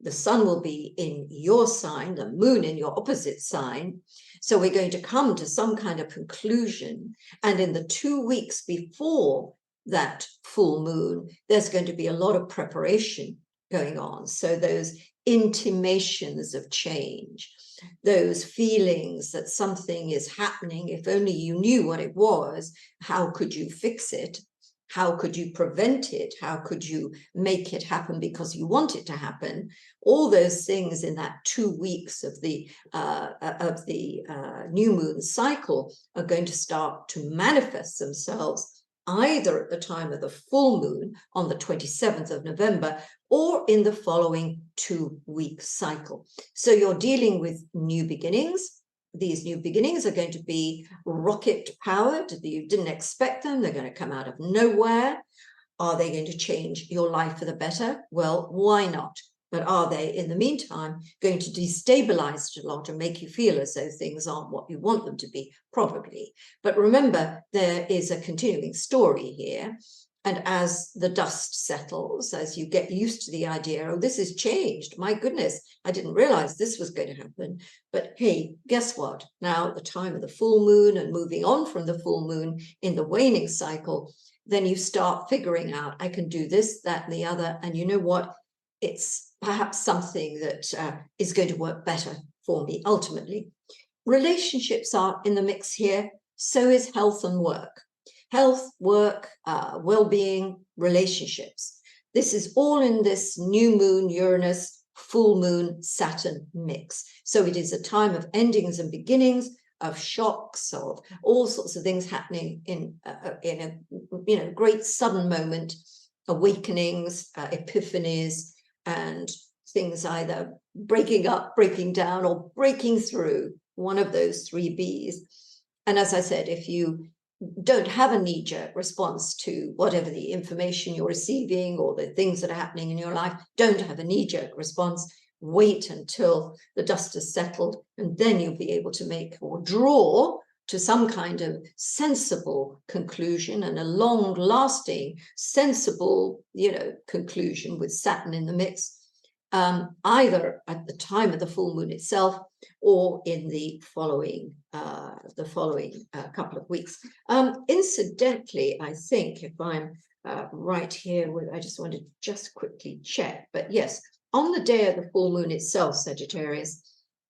the sun will be in your sign, the moon in your opposite sign. So we're going to come to some kind of conclusion. And in the 2 weeks before that full moon, there's going to be a lot of preparation going on. So those intimations of change, those feelings that something is happening, if only you knew what it was, how could you fix it? How could you prevent it? How could you make it happen because you want it to happen? All those things in that 2 weeks of the new moon cycle are going to start to manifest themselves either at the time of the full moon on the 27th of November or in the following 2 week cycle. So you're dealing with new beginnings. These new beginnings are going to be rocket powered. You didn't expect them. They're going to come out of nowhere. Are they going to change your life for the better? Well, why not? But are they, in the meantime, going to destabilize it a lot and make you feel as though things aren't what you want them to be? Probably. But remember, there is a continuing story here. And as the dust settles, as you get used to the idea, oh, this has changed. My goodness, I didn't realize this was going to happen. But hey, guess what? Now at the time of the full moon and moving on from the full moon in the waning cycle, then you start figuring out, I can do this, that, and the other. And you know what? It's perhaps something that is going to work better for me ultimately. Relationships are in the mix here. So is health and work. Health, work, well-being, relationships. This is all in this new moon, Uranus, full moon, Saturn mix. So it is a time of endings and beginnings, of shocks, of all sorts of things happening in a great sudden moment, awakenings, epiphanies, and things either breaking up, breaking down, or breaking through, one of those 3 Bs. And as I said, if you don't have a knee-jerk response to whatever the information you're receiving or the things that are happening in your life, don't have a knee-jerk response. Wait until the dust has settled, and then you'll be able to make or draw to some kind of sensible conclusion and a long-lasting, sensible, conclusion with Saturn in the mix, either at the time of the full moon itself or in the following couple of weeks. Incidentally, I think if I'm right here, I just want to just quickly check, but yes, on the day of the full moon itself, Sagittarius,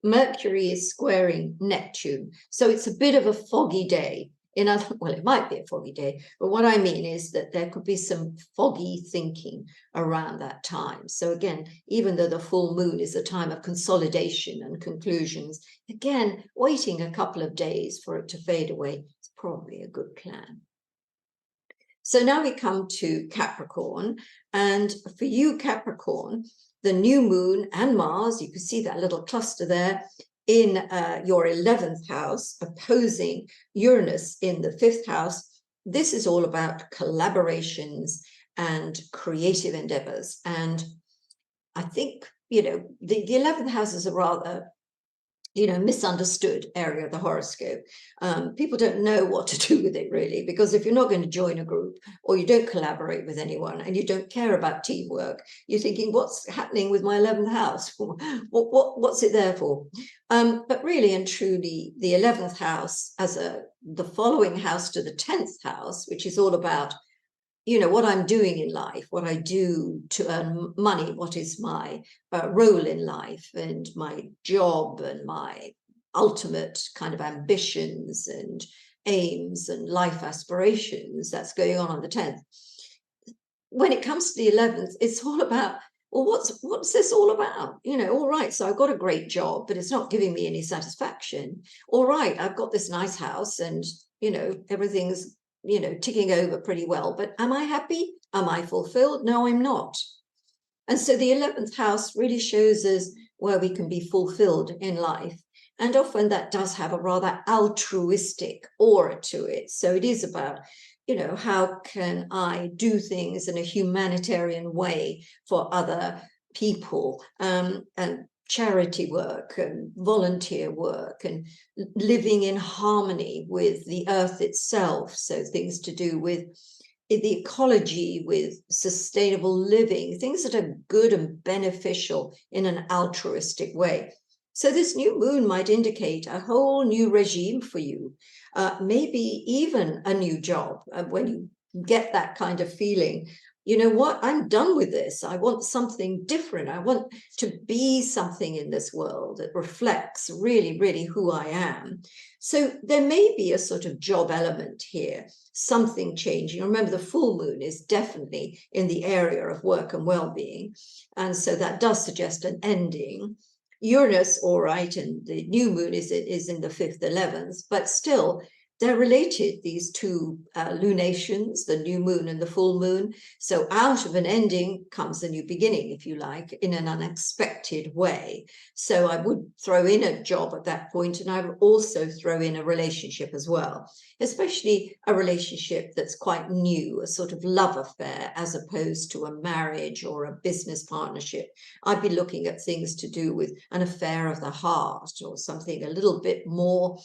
Mercury is squaring Neptune. So it's a bit of a foggy day. Well, it might be a foggy day, but what I mean is that there could be some foggy thinking around that time. So again, even though the full moon is a time of consolidation and conclusions, again, waiting a couple of days for it to fade away is probably a good plan. So now we come to Capricorn, and for you, Capricorn, the new moon and Mars, you can see that little cluster there, in your 11th house, opposing Uranus in the 5th house. This is all about collaborations and creative endeavors. And I think, the 11th house is a rather, misunderstood area of the horoscope. People don't know what to do with it, really, because if you're not going to join a group or you don't collaborate with anyone and you don't care about teamwork, you're thinking, what's happening with my 11th house? What's it there for? But really and truly, the 11th house as the following house to the 10th house, which is all about what I'm doing in life, what I do to earn money, what is my role in life and my job and my ultimate kind of ambitions and aims and life aspirations. That's going on the 10th. When it comes to the 11th, it's all about, well, what's this all about? All right, so I've got a great job, but it's not giving me any satisfaction. All right, I've got this nice house and, everything's ticking over pretty well, but am I happy? Am I fulfilled? No, I'm not. And so the 11th house really shows us where we can be fulfilled in life. And often that does have a rather altruistic aura to it. So it is about, you know, how can I do things in a humanitarian way for other people, and charity work and volunteer work and living in harmony with the earth itself. So things to do with the ecology, with sustainable living, things that are good and beneficial in an altruistic way. So this new moon might indicate a whole new regime for you, maybe even a new job. When you get that kind of feeling, you know what, I'm done with this. I want something different. I want to be something in this world that reflects really, really who I am. So there may be a sort of job element here, something changing. Remember, the full moon is definitely in the area of work and well-being. And so that does suggest an ending. Uranus, all right, and the new moon is in the 5th, 11th, but still, they're related, these two lunations, the new moon and the full moon. So out of an ending comes a new beginning, if you like, in an unexpected way. So I would throw in a job at that point, and I would also throw in a relationship as well, especially a relationship that's quite new, a sort of love affair, as opposed to a marriage or a business partnership. I'd be looking at things to do with an affair of the heart or something a little bit more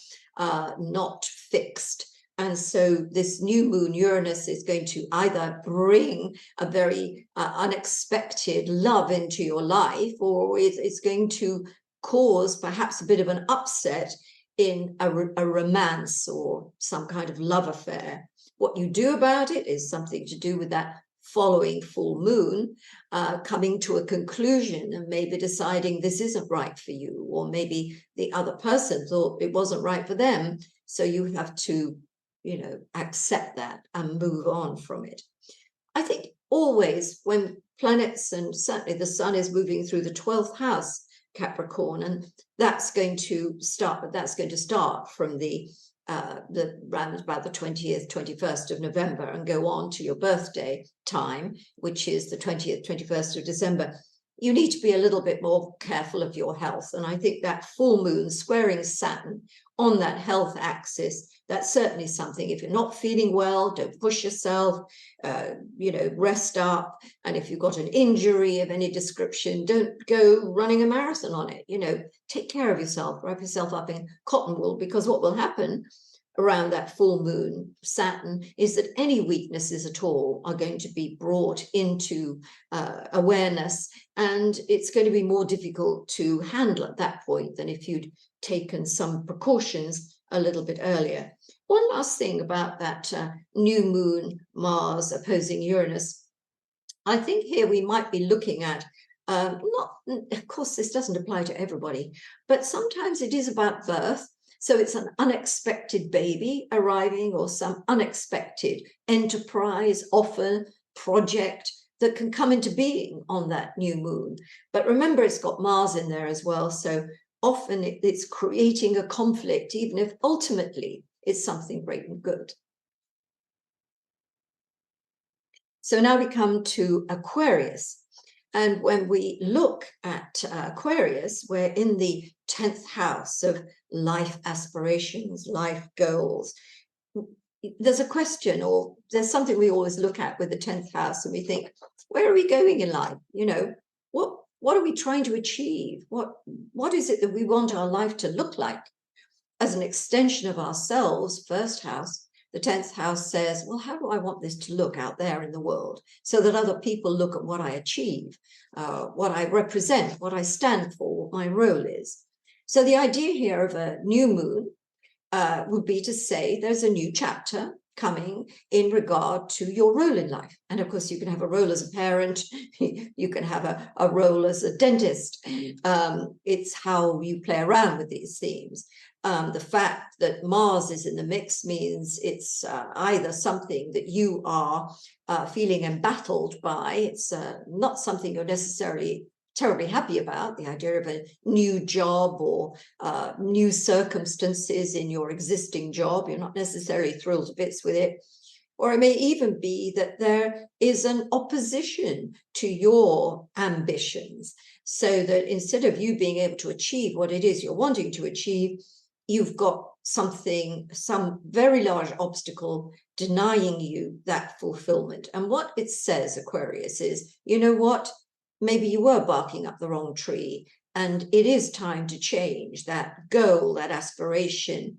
not fixed. And so this new moon Uranus is going to either bring a very unexpected love into your life, or it's going to cause perhaps a bit of an upset in a romance or some kind of love affair. What you do about it is something to do with that following full moon, coming to a conclusion and maybe deciding this isn't right for you, or maybe the other person thought it wasn't right for them. So you have to, you know, accept that and move on from it. I think always when planets, and certainly the sun, is moving through the 12th house, Capricorn, and that's going to start from the round about the 20th, 21st of November and go on to your birthday time, which is the 20th, 21st of December. You need to be a little bit more careful of your health. And I think that full moon squaring Saturn on that health axis, that's certainly something. If you're not feeling well, don't push yourself, you know, rest up. And if you've got an injury of any description, don't go running a marathon on it. You know, take care of yourself, wrap yourself up in cotton wool, because what will happen around that full moon Saturn is that any weaknesses at all are going to be brought into awareness, and it's going to be more difficult to handle at that point than if you'd taken some precautions a little bit earlier. One last thing about that new moon Mars opposing Uranus. I think here we might be looking at, not, of course, this doesn't apply to everybody, but sometimes it is about birth. So it's an unexpected baby arriving, or some unexpected enterprise, offer, project that can come into being on that new moon. But remember, it's got Mars in there as well. So often it's creating a conflict, even if ultimately it's something great and good. So now we come to Aquarius. And when we look at Aquarius, we're in the 10th house of life aspirations, life goals. There's a question, or there's something we always look at with the 10th house, and we think, where are we going in life? You know, what are we trying to achieve? What is it that we want our life to look like? As an extension of ourselves, first house, the 10th house says, well, how do I want this to look out there in the world, so that other people look at what I achieve, what I represent, what I stand for, what my role is. So the idea here of a new moon would be to say there's a new chapter coming in regard to your role in life. And of course, you can have a role as a parent, you can have a role as a dentist. It's how you play around with these themes. The fact that Mars is in the mix means it's either something that you are feeling embattled by. It's not something you're necessarily terribly happy about, the idea of a new job or new circumstances in your existing job. You're not necessarily thrilled to bits with it. Or it may even be that there is an opposition to your ambitions, so that instead of you being able to achieve what it is you're wanting to achieve, you've got something, some very large obstacle denying you that fulfillment. And what it says, Aquarius, is, you know what? Maybe you were barking up the wrong tree, and it is time to change that goal, that aspiration,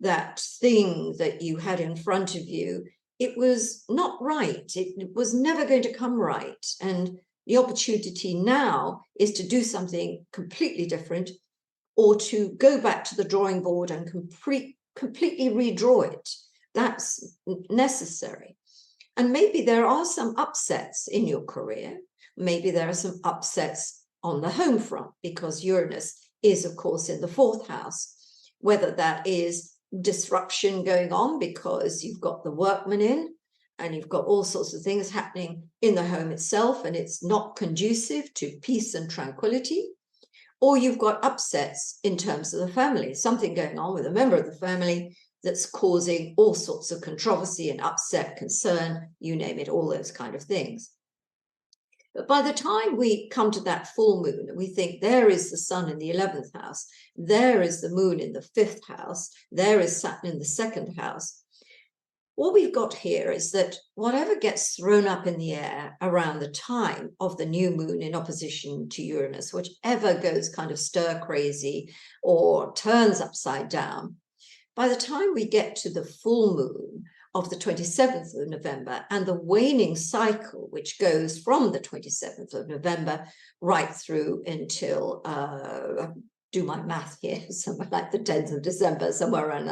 that thing that you had in front of you. It was not right. It was never going to come right. And the opportunity now is to do something completely different, or to go back to the drawing board and completely redraw it. That's necessary. And maybe there are some upsets in your career. Maybe there are some upsets on the home front, because Uranus is, of course, in the 4th house, whether that is disruption going on because you've got the workman in and you've got all sorts of things happening in the home itself, and it's not conducive to peace and tranquility. Or you've got upsets in terms of the family, something going on with a member of the family that's causing all sorts of controversy and upset, concern, you name it, all those kind of things. But by the time we come to that full moon, and we think there is the sun in the 11th house, there is the moon in the 5th house, there is Saturn in the 2nd house, what we've got here is that whatever gets thrown up in the air around the time of the new moon in opposition to Uranus, whichever goes kind of stir crazy or turns upside down, by the time we get to the full moon of the 27th of November and the waning cycle, which goes from the 27th of November right through until, do my math here, somewhere like the 10th of December, somewhere around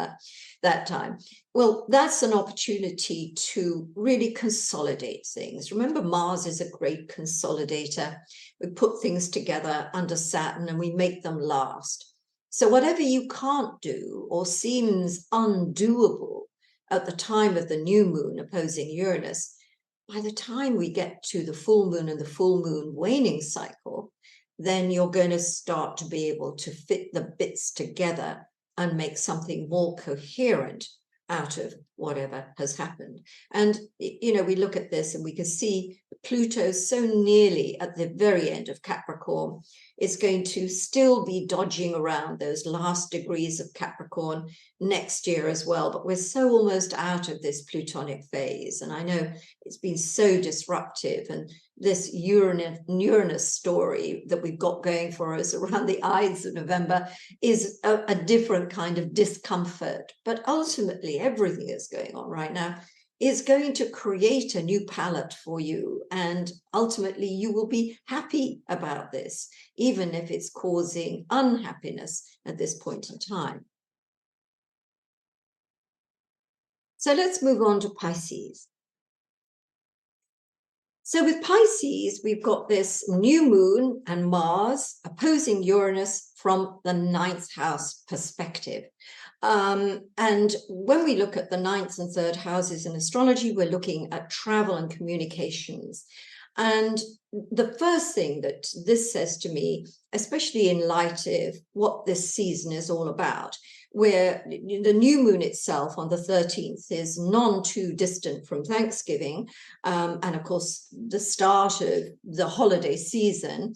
that time. Well, that's an opportunity to really consolidate things. Remember, Mars is a great consolidator. We put things together under Saturn and we make them last. So whatever you can't do or seems undoable at the time of the new moon opposing Uranus, by the time we get to the full moon and the full moon waning cycle, then you're going to start to be able to fit the bits together and make something more coherent out of whatever has happened. And, you know, we look at this and we can see Pluto so nearly at the very end of Capricorn is going to still be dodging around those last degrees of Capricorn next year as well. But we're so almost out of this Plutonic phase. And I know it's been so disruptive. And this Uranus story that we've got going for us around the Ides of November is a different kind of discomfort. But ultimately, everything that's going on right now is going to create a new palette for you. And ultimately, you will be happy about this, even if it's causing unhappiness at this point in time. So let's move on to Pisces. So with Pisces, we've got this new moon and Mars opposing Uranus from the 9th house perspective. And when we look at the 9th and 3rd houses in astrology, we're looking at travel and communications. And the first thing that this says to me, especially in light of what this season is all about, where the new moon itself on the 13th is none too distant from Thanksgiving, and of course the start of the holiday season.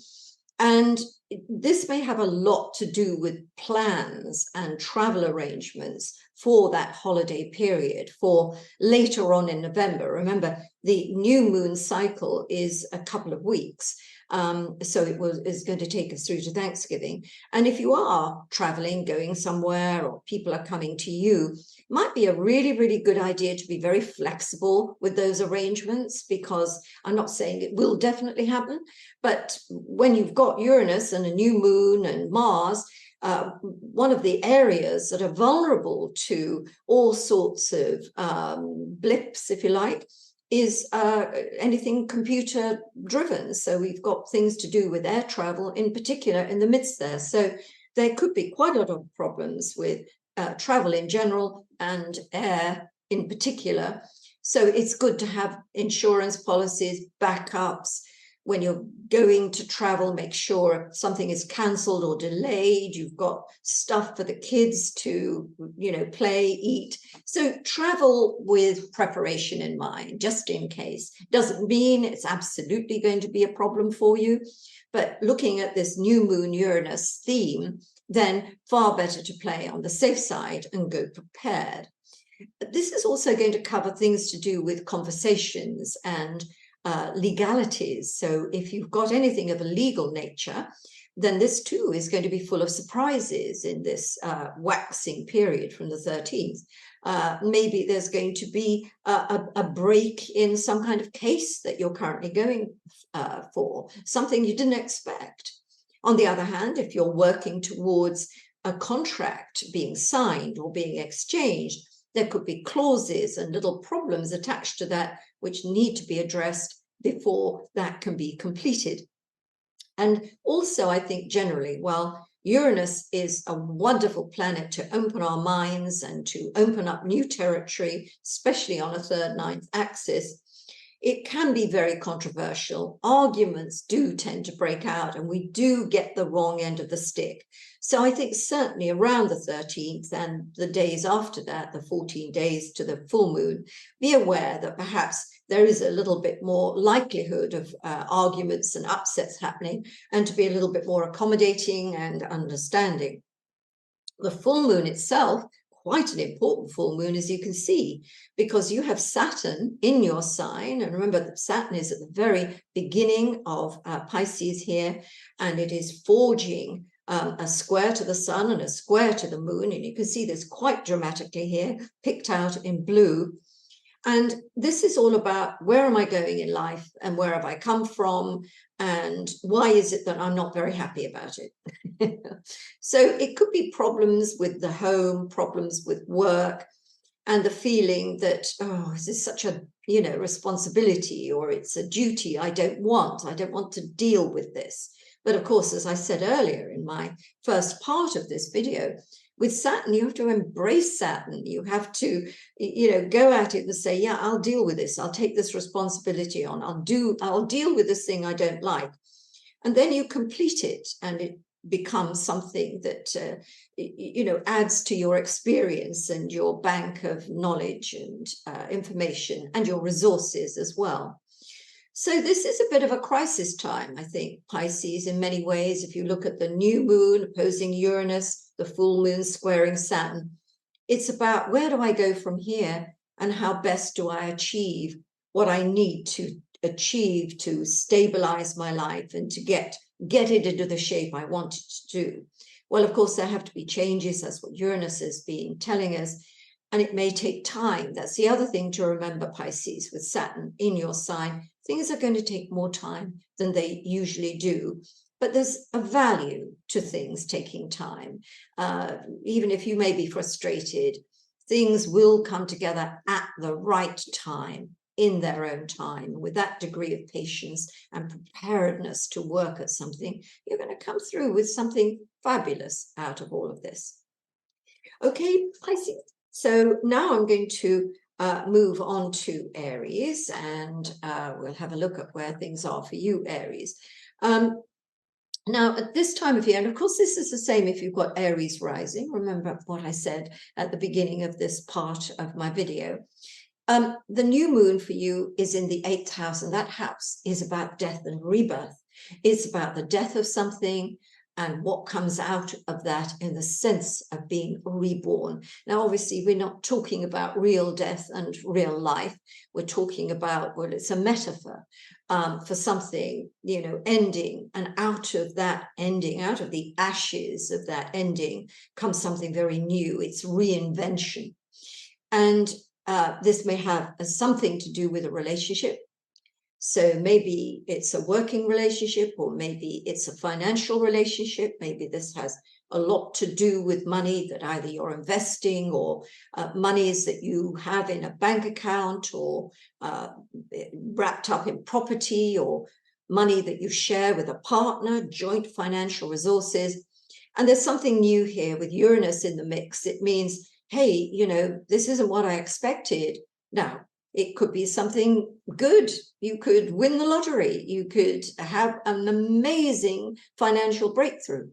And this may have a lot to do with plans and travel arrangements for that holiday period, for later on in November. Remember, the new moon cycle is a couple of weeks. So is going to take us through to Thanksgiving. And if you are traveling, going somewhere, or people are coming to you, it might be a really, really good idea to be very flexible with those arrangements, because I'm not saying it will definitely happen, but when you've got Uranus and a new moon and Mars, one of the areas that are vulnerable to all sorts of blips, if you like, is anything computer driven. So we've got things to do with air travel in particular in the midst there. So there could be quite a lot of problems with travel in general and air in particular. So it's good to have insurance policies, backups, when you're going to travel, make sure something is cancelled or delayed. You've got stuff for the kids to, play, eat. So travel with preparation in mind, just in case. Doesn't mean it's absolutely going to be a problem for you, but looking at this new moon Uranus theme, then far better to play on the safe side and go prepared. This is also going to cover things to do with conversations and legalities. So if you've got anything of a legal nature, then this too is going to be full of surprises in this waxing period from the 13th. Maybe there's going to be a break in some kind of case that you're currently going for, something you didn't expect. On the other hand, if you're working towards a contract being signed or being exchanged, there could be clauses and little problems attached to that which need to be addressed before that can be completed. And also, I think generally, while Uranus is a wonderful planet to open our minds and to open up new territory, especially on a 3rd, 9th axis, it can be very controversial. Arguments do tend to break out and we do get the wrong end of the stick. So I think certainly around the 13th and the days after that, the 14 days to the full moon, be aware that perhaps there is a little bit more likelihood of arguments and upsets happening, and to be a little bit more accommodating and understanding. The full moon itself, quite an important full moon, as you can see, because you have Saturn in your sign. And remember that Saturn is at the very beginning of Pisces here, and it is forging a square to the sun and a square to the moon. And you can see this quite dramatically here, picked out in blue. And this is all about where am I going in life and where have I come from and why is it that I'm not very happy about it? So it could be problems with the home, problems with work, and the feeling that, oh, is this such a, responsibility, or it's a duty I don't want to deal with this. But of course, as I said earlier in my first part of this video, with Saturn, you have to embrace Saturn. You have to, go at it and say, yeah, I'll deal with this. I'll take this responsibility on. I'll deal with this thing I don't like. And then you complete it, and it becomes something that, adds to your experience and your bank of knowledge and information and your resources as well. So this is a bit of a crisis time, I think, Pisces, in many ways. If you look at the new moon opposing Uranus, the full moon squaring Saturn, it's about where do I go from here and how best do I achieve what I need to achieve to stabilize my life and to get it into the shape I want it to do. Well, of course, there have to be changes. That's what Uranus has been telling us. And it may take time. That's the other thing to remember, Pisces, with Saturn in your sign. Things are going to take more time than they usually do. But there's a value to things taking time. Even if you may be frustrated, things will come together at the right time, in their own time. With that degree of patience and preparedness to work at something, you're going to come through with something fabulous out of all of this. Okay, Pisces. So now I'm going to move on to Aries, and we'll have a look at where things are for you, Aries. Now, at this time of year, and of course, this is the same if you've got Aries rising. Remember what I said at the beginning of this part of my video. The new moon for you is in the 8th house, and that house is about death and rebirth. It's about the death of something and what comes out of that in the sense of being reborn. Now, obviously, we're not talking about real death and real life. We're talking about, well, it's a metaphor for something, ending. And out of that ending, out of the ashes of that ending, comes something very new. It's reinvention. And this may have something to do with a relationship. So maybe it's a working relationship, or maybe it's a financial relationship. Maybe this has a lot to do with money that either you're investing, or monies that you have in a bank account, or wrapped up in property, or money that you share with a partner, joint financial resources. And there's something new here with Uranus in the mix. It means, hey, this isn't what I expected. Now, It could be something good. You could win the lottery. You could have an amazing financial breakthrough.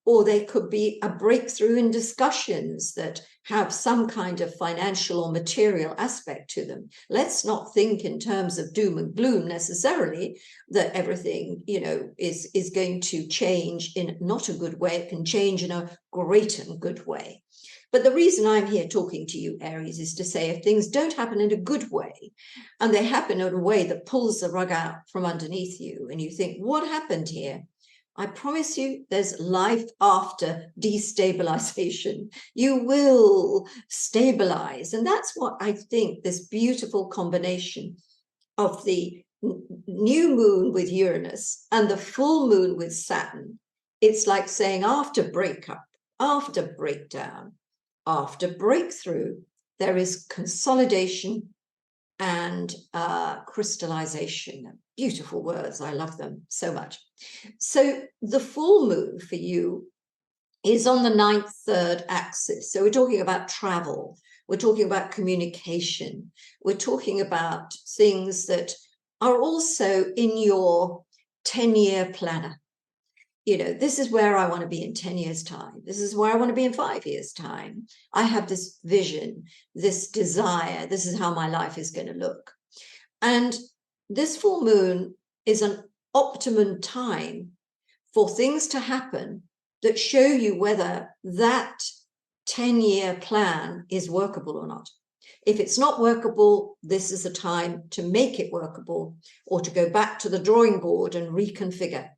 Or they could be a breakthrough in discussions that have some kind of financial or material aspect to them. Let's not think in terms of doom and gloom necessarily, that everything, is going to change in not a good way. It can change in a great and good way. But the reason I'm here talking to you, Aries, is to say if things don't happen in a good way, and they happen in a way that pulls the rug out from underneath you, and you think, what happened here? I promise you, there's life after destabilization. You will stabilize. And that's what I think this beautiful combination of the new moon with Uranus and the full moon with Saturn, it's like saying after breakup, after breakdown, after breakthrough, there is consolidation and crystallization. Beautiful words. I love them so much. So the full moon for you is on the 9th, 3rd axis. So we're talking about travel. We're talking about communication. We're talking about things that are also in your 10-year planner. This is where I want to be in 10 years' time. This is where I want to be in 5 years' time. I have this vision, this desire. This is how my life is going to look. And this full moon is an optimum time for things to happen that show you whether that 10-year plan is workable or not. If it's not workable, this is the time to make it workable or to go back to the drawing board and reconfigure.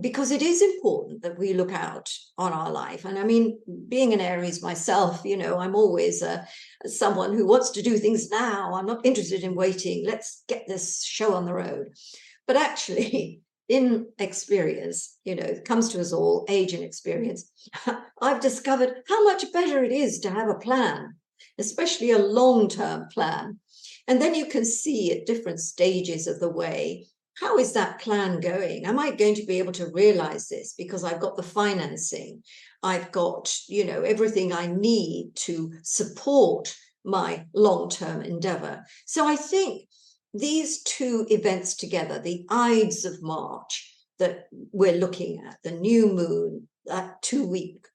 Because it is important that we look out on our life. And I mean, being an Aries myself, I'm always someone who wants to do things now. I'm not interested in waiting. Let's get this show on the road. But actually, in experience, it comes to us all, age and experience, I've discovered how much better it is to have a plan, especially a long-term plan. And then you can see at different stages of the way, how is that plan going? Am I going to be able to realize this because I've got the financing? I've got, everything I need to support my long-term endeavor. So I think these two events together, the Ides of March that we're looking at, the new moon, that 2-week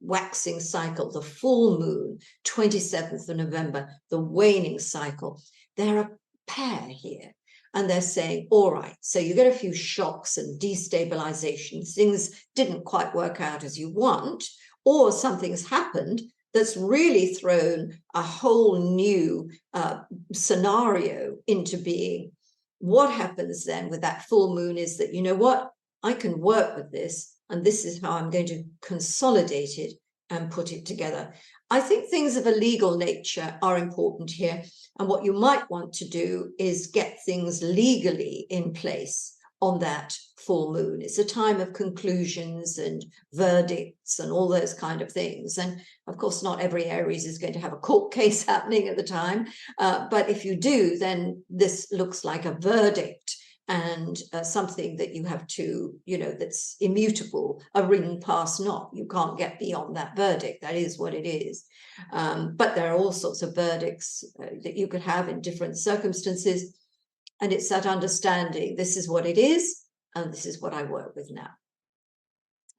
waxing cycle, the full moon, 27th of November, the waning cycle, they're a pair here. And they're saying, all right, so you get a few shocks and destabilizations. Things didn't quite work out as you want, or something's happened that's really thrown a whole new scenario into being. What happens then with that full moon is that, what? I can work with this, and this is how I'm going to consolidate it and put it together. I think things of a legal nature are important here. And what you might want to do is get things legally in place on that full moon. It's a time of conclusions and verdicts and all those kind of things. And of course, not every Aries is going to have a court case happening at the time. But if you do, then this looks like a verdict and something that you have to, that's immutable, a ring pass not. You can't get beyond that verdict. That is what it is. But there are all sorts of verdicts that you could have in different circumstances. And it's that understanding, this is what it is, and this is what I work with now.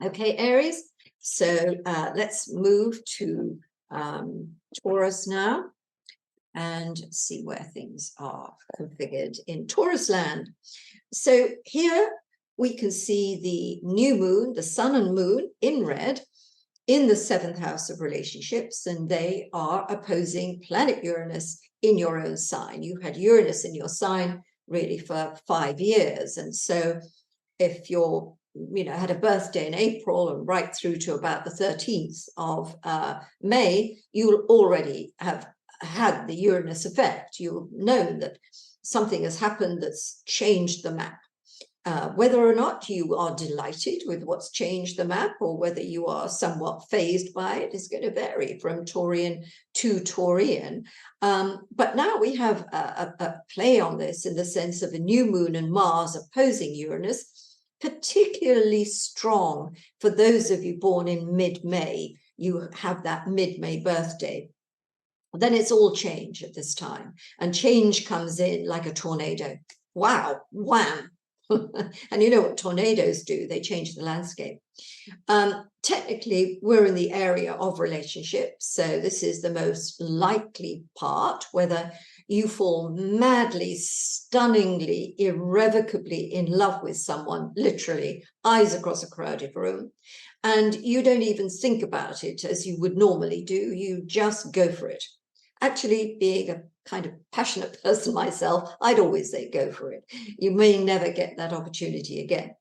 Okay, Aries. So let's move to Taurus now and see where things are configured in Taurus land. So here we can see the new moon, the sun and moon in red in the 7th house of relationships, and they are opposing planet Uranus in your own sign. You had Uranus in your sign really for 5 years. And so if you're, had a birthday in April and right through to about the 13th of May, you'll already have had the Uranus effect. You'll know that something has happened that's changed the map. Whether or not you are delighted with what's changed the map or whether you are somewhat fazed by it is going to vary from Taurian to Taurian. But now we have a play on this in the sense of a new moon and Mars opposing Uranus, particularly strong for those of you born in mid-May. You have that mid-May birthday. then it's all change at this time. And change comes in like a tornado. Wow, wham. And you know what tornadoes do? They change the landscape. Technically, we're in the area of relationships. So this is the most likely part, whether you fall madly, stunningly, irrevocably in love with someone, literally, eyes across a crowded room, and you don't even think about it as you would normally do. You just go for it. Actually, being a kind of passionate person myself, I'd always say go for it. You may never get that opportunity again.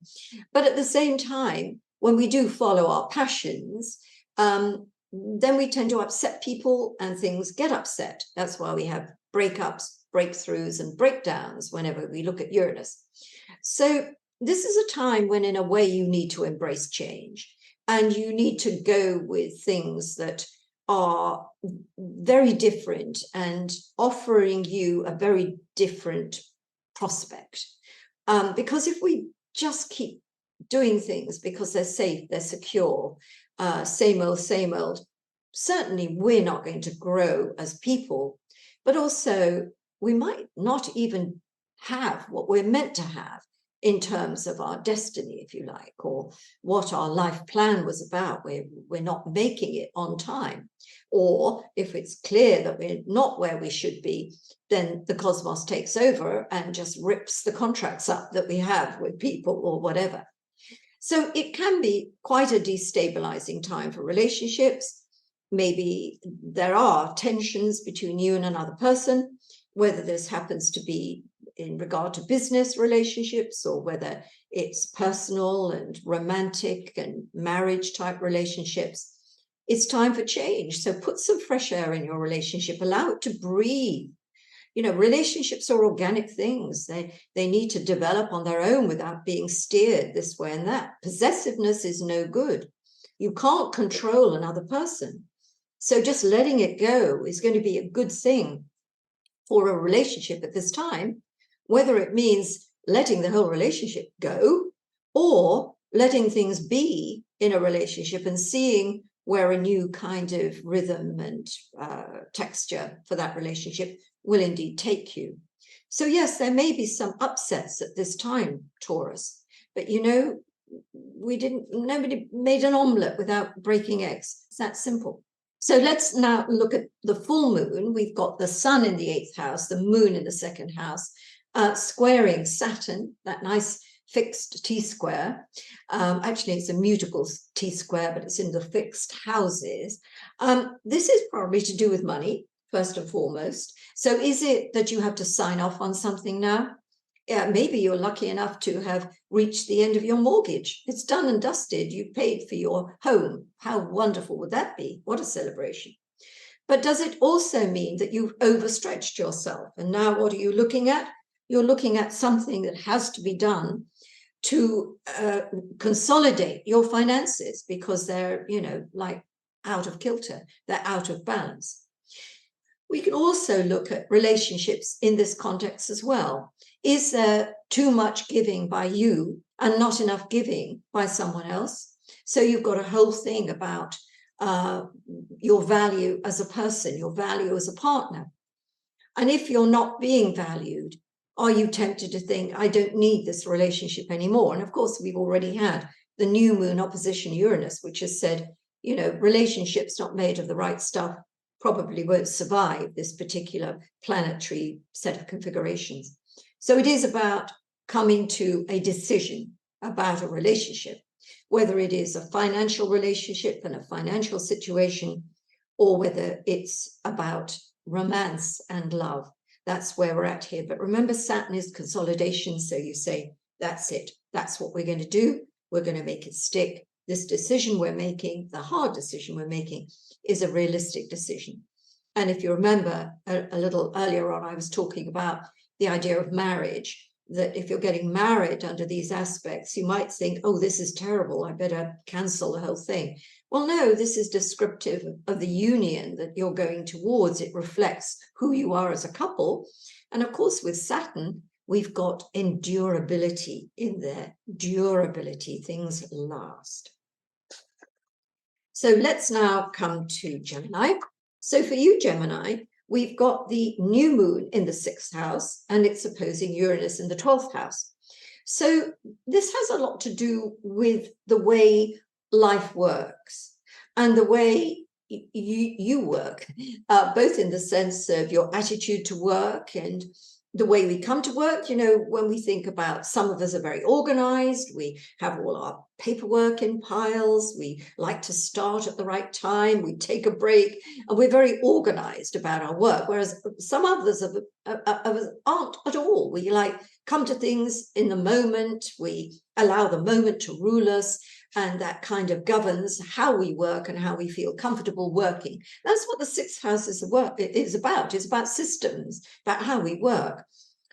But at the same time, when we do follow our passions, then we tend to upset people and things get upset. That's why we have breakups, breakthroughs, and breakdowns whenever we look at Uranus. So this is a time when, in a way, you need to embrace change, and you need to go with things that are very different and offering you a very different prospect. Because if we just keep doing things because they're safe, they're secure, same old, certainly we're not going to grow as people, but also we might not even have what we're meant to have in terms of our destiny, if you like, or what our life plan was about. We're not making it on time. Or if it's clear that we're not where we should be, then the cosmos takes over and just rips the contracts up that we have with people or whatever. So it can be quite a destabilizing time for relationships. Maybe there are tensions between you and another person, whether this happens to be in regard to business relationships or whether it's personal and romantic and marriage type relationships. It's time for change. So put some fresh air in your relationship, allow it to breathe. You know, relationships are organic things. They need to develop on their own without being steered this way and that. Possessiveness is no good. You can't control another person. So just letting it go is going to be a good thing for a relationship at this time, whether it means letting the whole relationship go or letting things be in a relationship and seeing where a new kind of rhythm and texture for that relationship will indeed take you. So yes, there may be some upsets at this time, Taurus, but you know, nobody made an omelette without breaking eggs. It's that simple. So let's now look at the full moon. We've got the sun in the 8th house, the moon in the 2nd house, squaring Saturn, that nice fixed T-square. Actually, it's a mutable T-square, but it's in the fixed houses. This is probably to do with money, first and foremost. So is it that you have to sign off on something now? Yeah, maybe you're lucky enough to have reached the end of your mortgage. It's done and dusted. You've paid for your home. How wonderful would that be? What a celebration. But does it also mean that you've overstretched yourself? And now what are you looking at? You're looking at something that has to be done to consolidate your finances because they're, you know, like out of kilter. They're out of balance. We can also look at relationships in this context as well. Is there too much giving by you and not enough giving by someone else? So you've got a whole thing about your value as a person, your value as a partner. And if you're not being valued, are you tempted to think, I don't need this relationship anymore? And of course, we've already had the new moon opposition Uranus, which has said, you know, relationships not made of the right stuff probably won't survive this particular planetary set of configurations. So it is about coming to a decision about a relationship, whether it is a financial relationship and a financial situation, or whether it's about romance and love. That's where we're at here. But remember, Saturn is consolidation. So you say, that's it. That's what we're going to do. We're going to make it stick. This decision we're making, the hard decision we're making, is a realistic decision. And if you remember a little earlier on, I was talking about the idea of marriage, that if you're getting married under these aspects, you might think, oh, this is terrible. I better cancel the whole thing. Well, no, this is descriptive of the union that you're going towards. It reflects who you are as a couple. And of course, with Saturn, we've got endurability in there. Durability, things last. So let's now come to Gemini. So for you, Gemini, we've got the new moon in the 6th house, and it's opposing Uranus in the 12th house. So this has a lot to do with the way life works and the way you work, both in the sense of your attitude to work and the way we come to work. You know, when we think about, some of us are very organized, we have all our paperwork in piles, we like to start at the right time, we take a break, and we're very organized about our work, whereas some others of us aren't at all. We like come to things in the moment, we allow the moment to rule us, and that kind of governs how we work and how we feel comfortable working. That's what the 6th house is about. It's about systems, about how we work.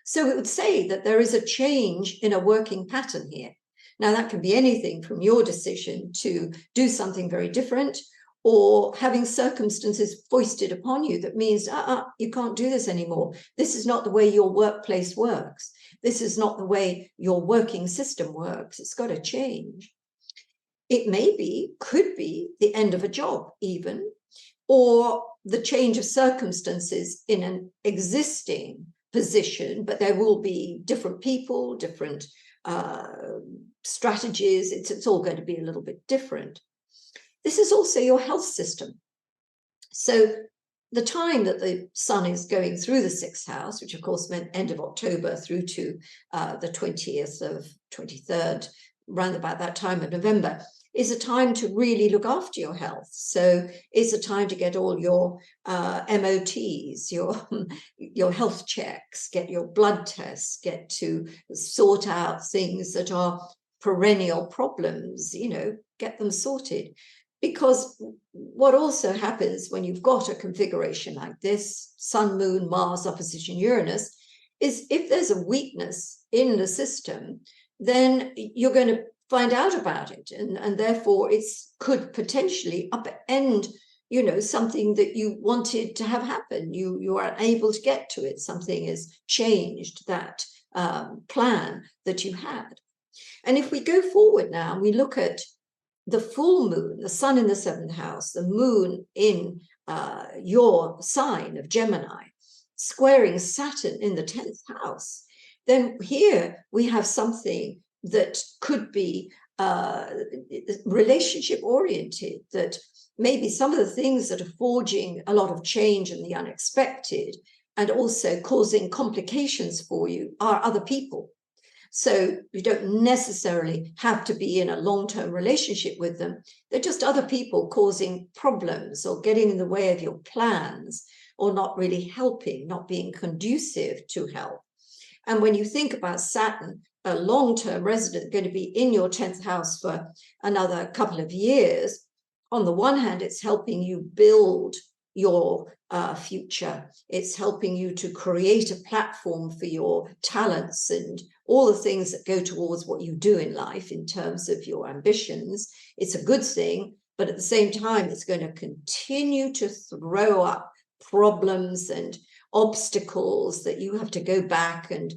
So it would say that there is a change in a working pattern here. Now, that can be anything from your decision to do something very different, or having circumstances foisted upon you that means, you can't do this anymore. This is not the way your workplace works. This is not the way your working system works. It's got to change. It could be the end of a job even, or the change of circumstances in an existing position, but there will be different people, different strategies. It's all going to be a little bit different. This is also your health system. So the time that the sun is going through the 6th house, which of course meant end of October through to the 23rd, around about that time of November, is a time to really look after your health. So it's a time to get all your MOTs, your health checks, get your blood tests, get to sort out things that are perennial problems, you know, get them sorted. Because what also happens when you've got a configuration like this, Sun, Moon, Mars, opposition Uranus, is if there's a weakness in the system, then you're going to find out about it, and therefore it could potentially upend, you know, something that you wanted to have happen. You are unable to get to it. Something has changed that plan that you had. And if we go forward now and we look at the full moon, the sun in the 7th house, the moon in your sign of Gemini, squaring Saturn in the 10th house, then here we have something that could be relationship oriented, that maybe some of the things that are forging a lot of change and the unexpected and also causing complications for you are other people. So you don't necessarily have to be in a long-term relationship with them. They're just other people causing problems or getting in the way of your plans, or not really helping, not being conducive to help. And when you think about Saturn, a long-term resident going to be in your 10th house for another couple of years, on the one hand, it's helping you build your future. It's helping you to create a platform for your talents and all the things that go towards what you do in life in terms of your ambitions. It's a good thing, but at the same time, it's going to continue to throw up problems and obstacles that you have to go back and,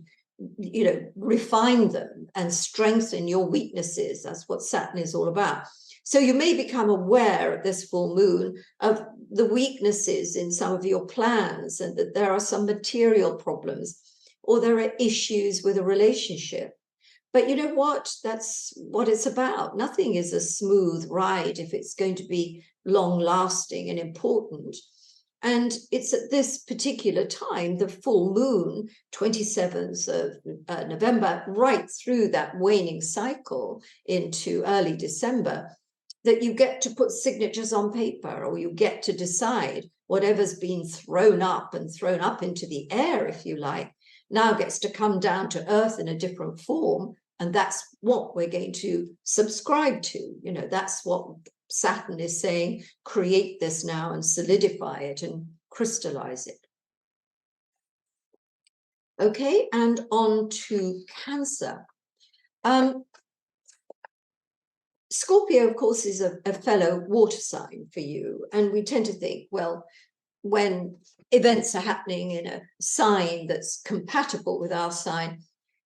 you know, refine them and strengthen your weaknesses. That's what Saturn is all about. So you may become aware at this full moon of the weaknesses in some of your plans, and that there are some material problems, or there are issues with a relationship. But you know what? That's what it's about. Nothing is a smooth ride if it's going to be long-lasting and important. And it's at this particular time, the full moon, 27th of November, right through that waning cycle into early December, that you get to put signatures on paper, or you get to decide whatever's been thrown up into the air, if you like, now gets to come down to earth in a different form. And that's what we're going to subscribe to. You know, that's what Saturn is saying, create this now and solidify it and crystallize it. Okay, and on to Cancer. Scorpio, of course, is a fellow water sign for you. And we tend to think, well, when events are happening in a sign that's compatible with our sign,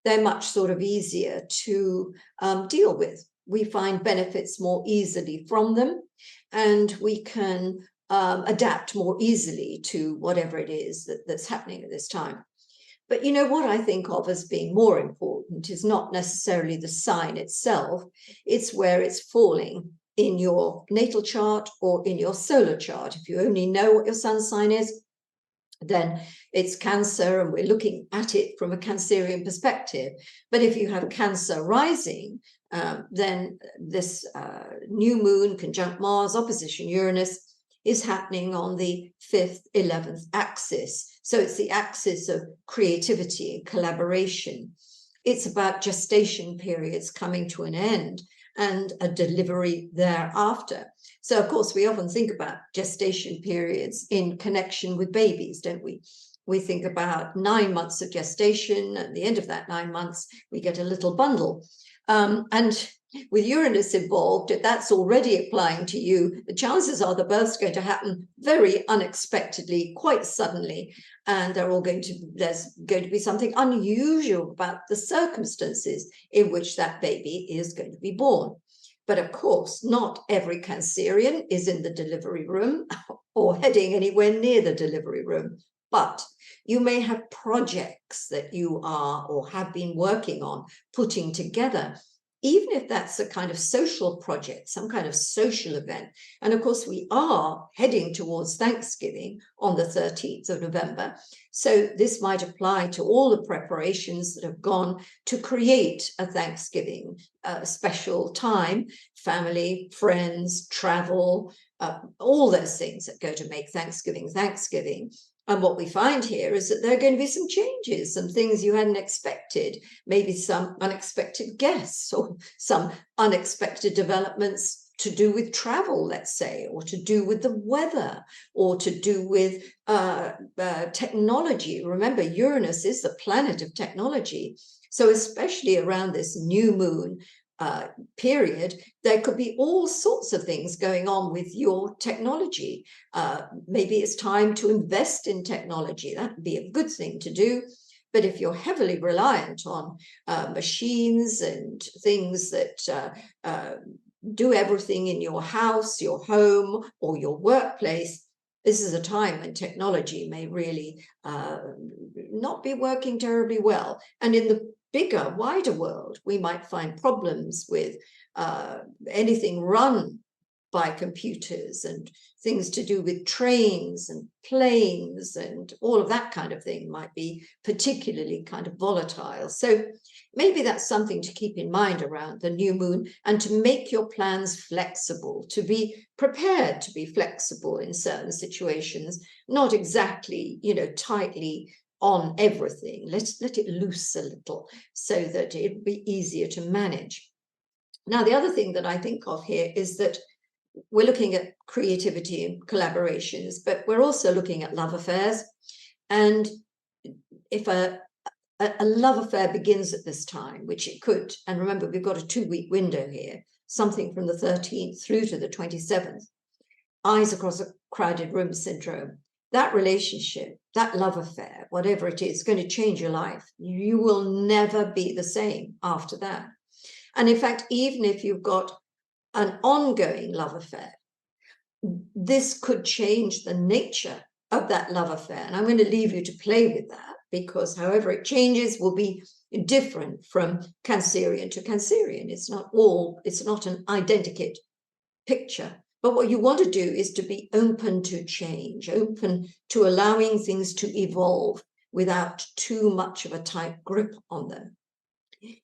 they're much sort of easier to deal with. We find benefits more easily from them, and we can adapt more easily to whatever it is that's happening at this time. But you know, what I think of as being more important is not necessarily the sign itself, it's where it's falling in your natal chart or in your solar chart. If you only know what your sun sign is, then it's Cancer, and we're looking at it from a Cancerian perspective. But if you have Cancer rising, then this new moon conjunct Mars opposition Uranus is happening on the 5th, 11th axis. So it's the axis of creativity and collaboration. It's about gestation periods coming to an end and a delivery thereafter. So, of course, we often think about gestation periods in connection with babies, don't we? We think about 9 months of gestation. At the end of that 9 months, we get a little bundle. And with Uranus involved, if that's already applying to you, the chances are the birth's going to happen very unexpectedly, quite suddenly, and there's going to be something unusual about the circumstances in which that baby is going to be born. But of course, not every Cancerian is in the delivery room or heading anywhere near the delivery room. But you may have projects that you are or have been working on putting together, even if that's a kind of social project, some kind of social event. And of course, we are heading towards Thanksgiving on the 13th of November. So this might apply to all the preparations that have gone to create a Thanksgiving special time, family, friends, travel, all those things that go to make Thanksgiving Thanksgiving. And what we find here is that there are going to be some changes, some things you hadn't expected, maybe some unexpected guests or some unexpected developments to do with travel, let's say, or to do with the weather, or to do with technology. Remember, Uranus is the planet of technology. So especially around this new moon period, there could be all sorts of things going on with your technology. Maybe it's time to invest in technology. That would be a good thing to do. But if you're heavily reliant on machines and things that do everything in your house, your home, or your workplace, this is a time when technology may really not be working terribly well. And in the bigger, wider world, we might find problems with anything run by computers and things to do with trains and planes and all of that kind of thing might be particularly kind of volatile. So maybe that's something to keep in mind around the new moon, and to make your plans flexible, to be prepared to be flexible in certain situations, not exactly, tightly on everything. Let it loose a little so that it'll be easier to manage. Now, the other thing that I think of here is that we're looking at creativity and collaborations, but we're also looking at love affairs. And if a love affair begins at this time, which it could, and remember, we've got a 2-week window here, something from the 13th through to the 27th, eyes across a crowded room syndrome, that relationship, that love affair, whatever it is going to change your life. You will never be the same after that. And in fact, even if you've got an ongoing love affair, this could change the nature of that love affair. And I'm going to leave you to play with that, because however it changes will be different from Cancerian to Cancerian. It's not an identikit picture. But what you want to do is to be open to change, open to allowing things to evolve without too much of a tight grip on them.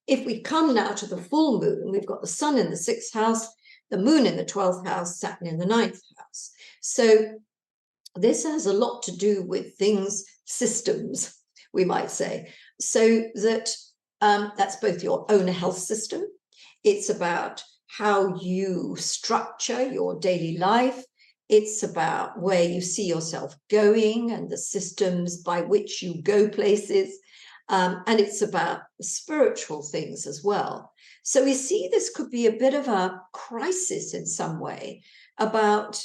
If we come now to the full moon, we've got the sun in the 6th house, the moon in the 12th house, Saturn in the 9th house. So this has a lot to do with things, systems, we might say. So that that's both your own health system. It's about how you structure your daily life. It's about where you see yourself going and the systems by which you go places. And it's about spiritual things as well. So we see this could be a bit of a crisis in some way about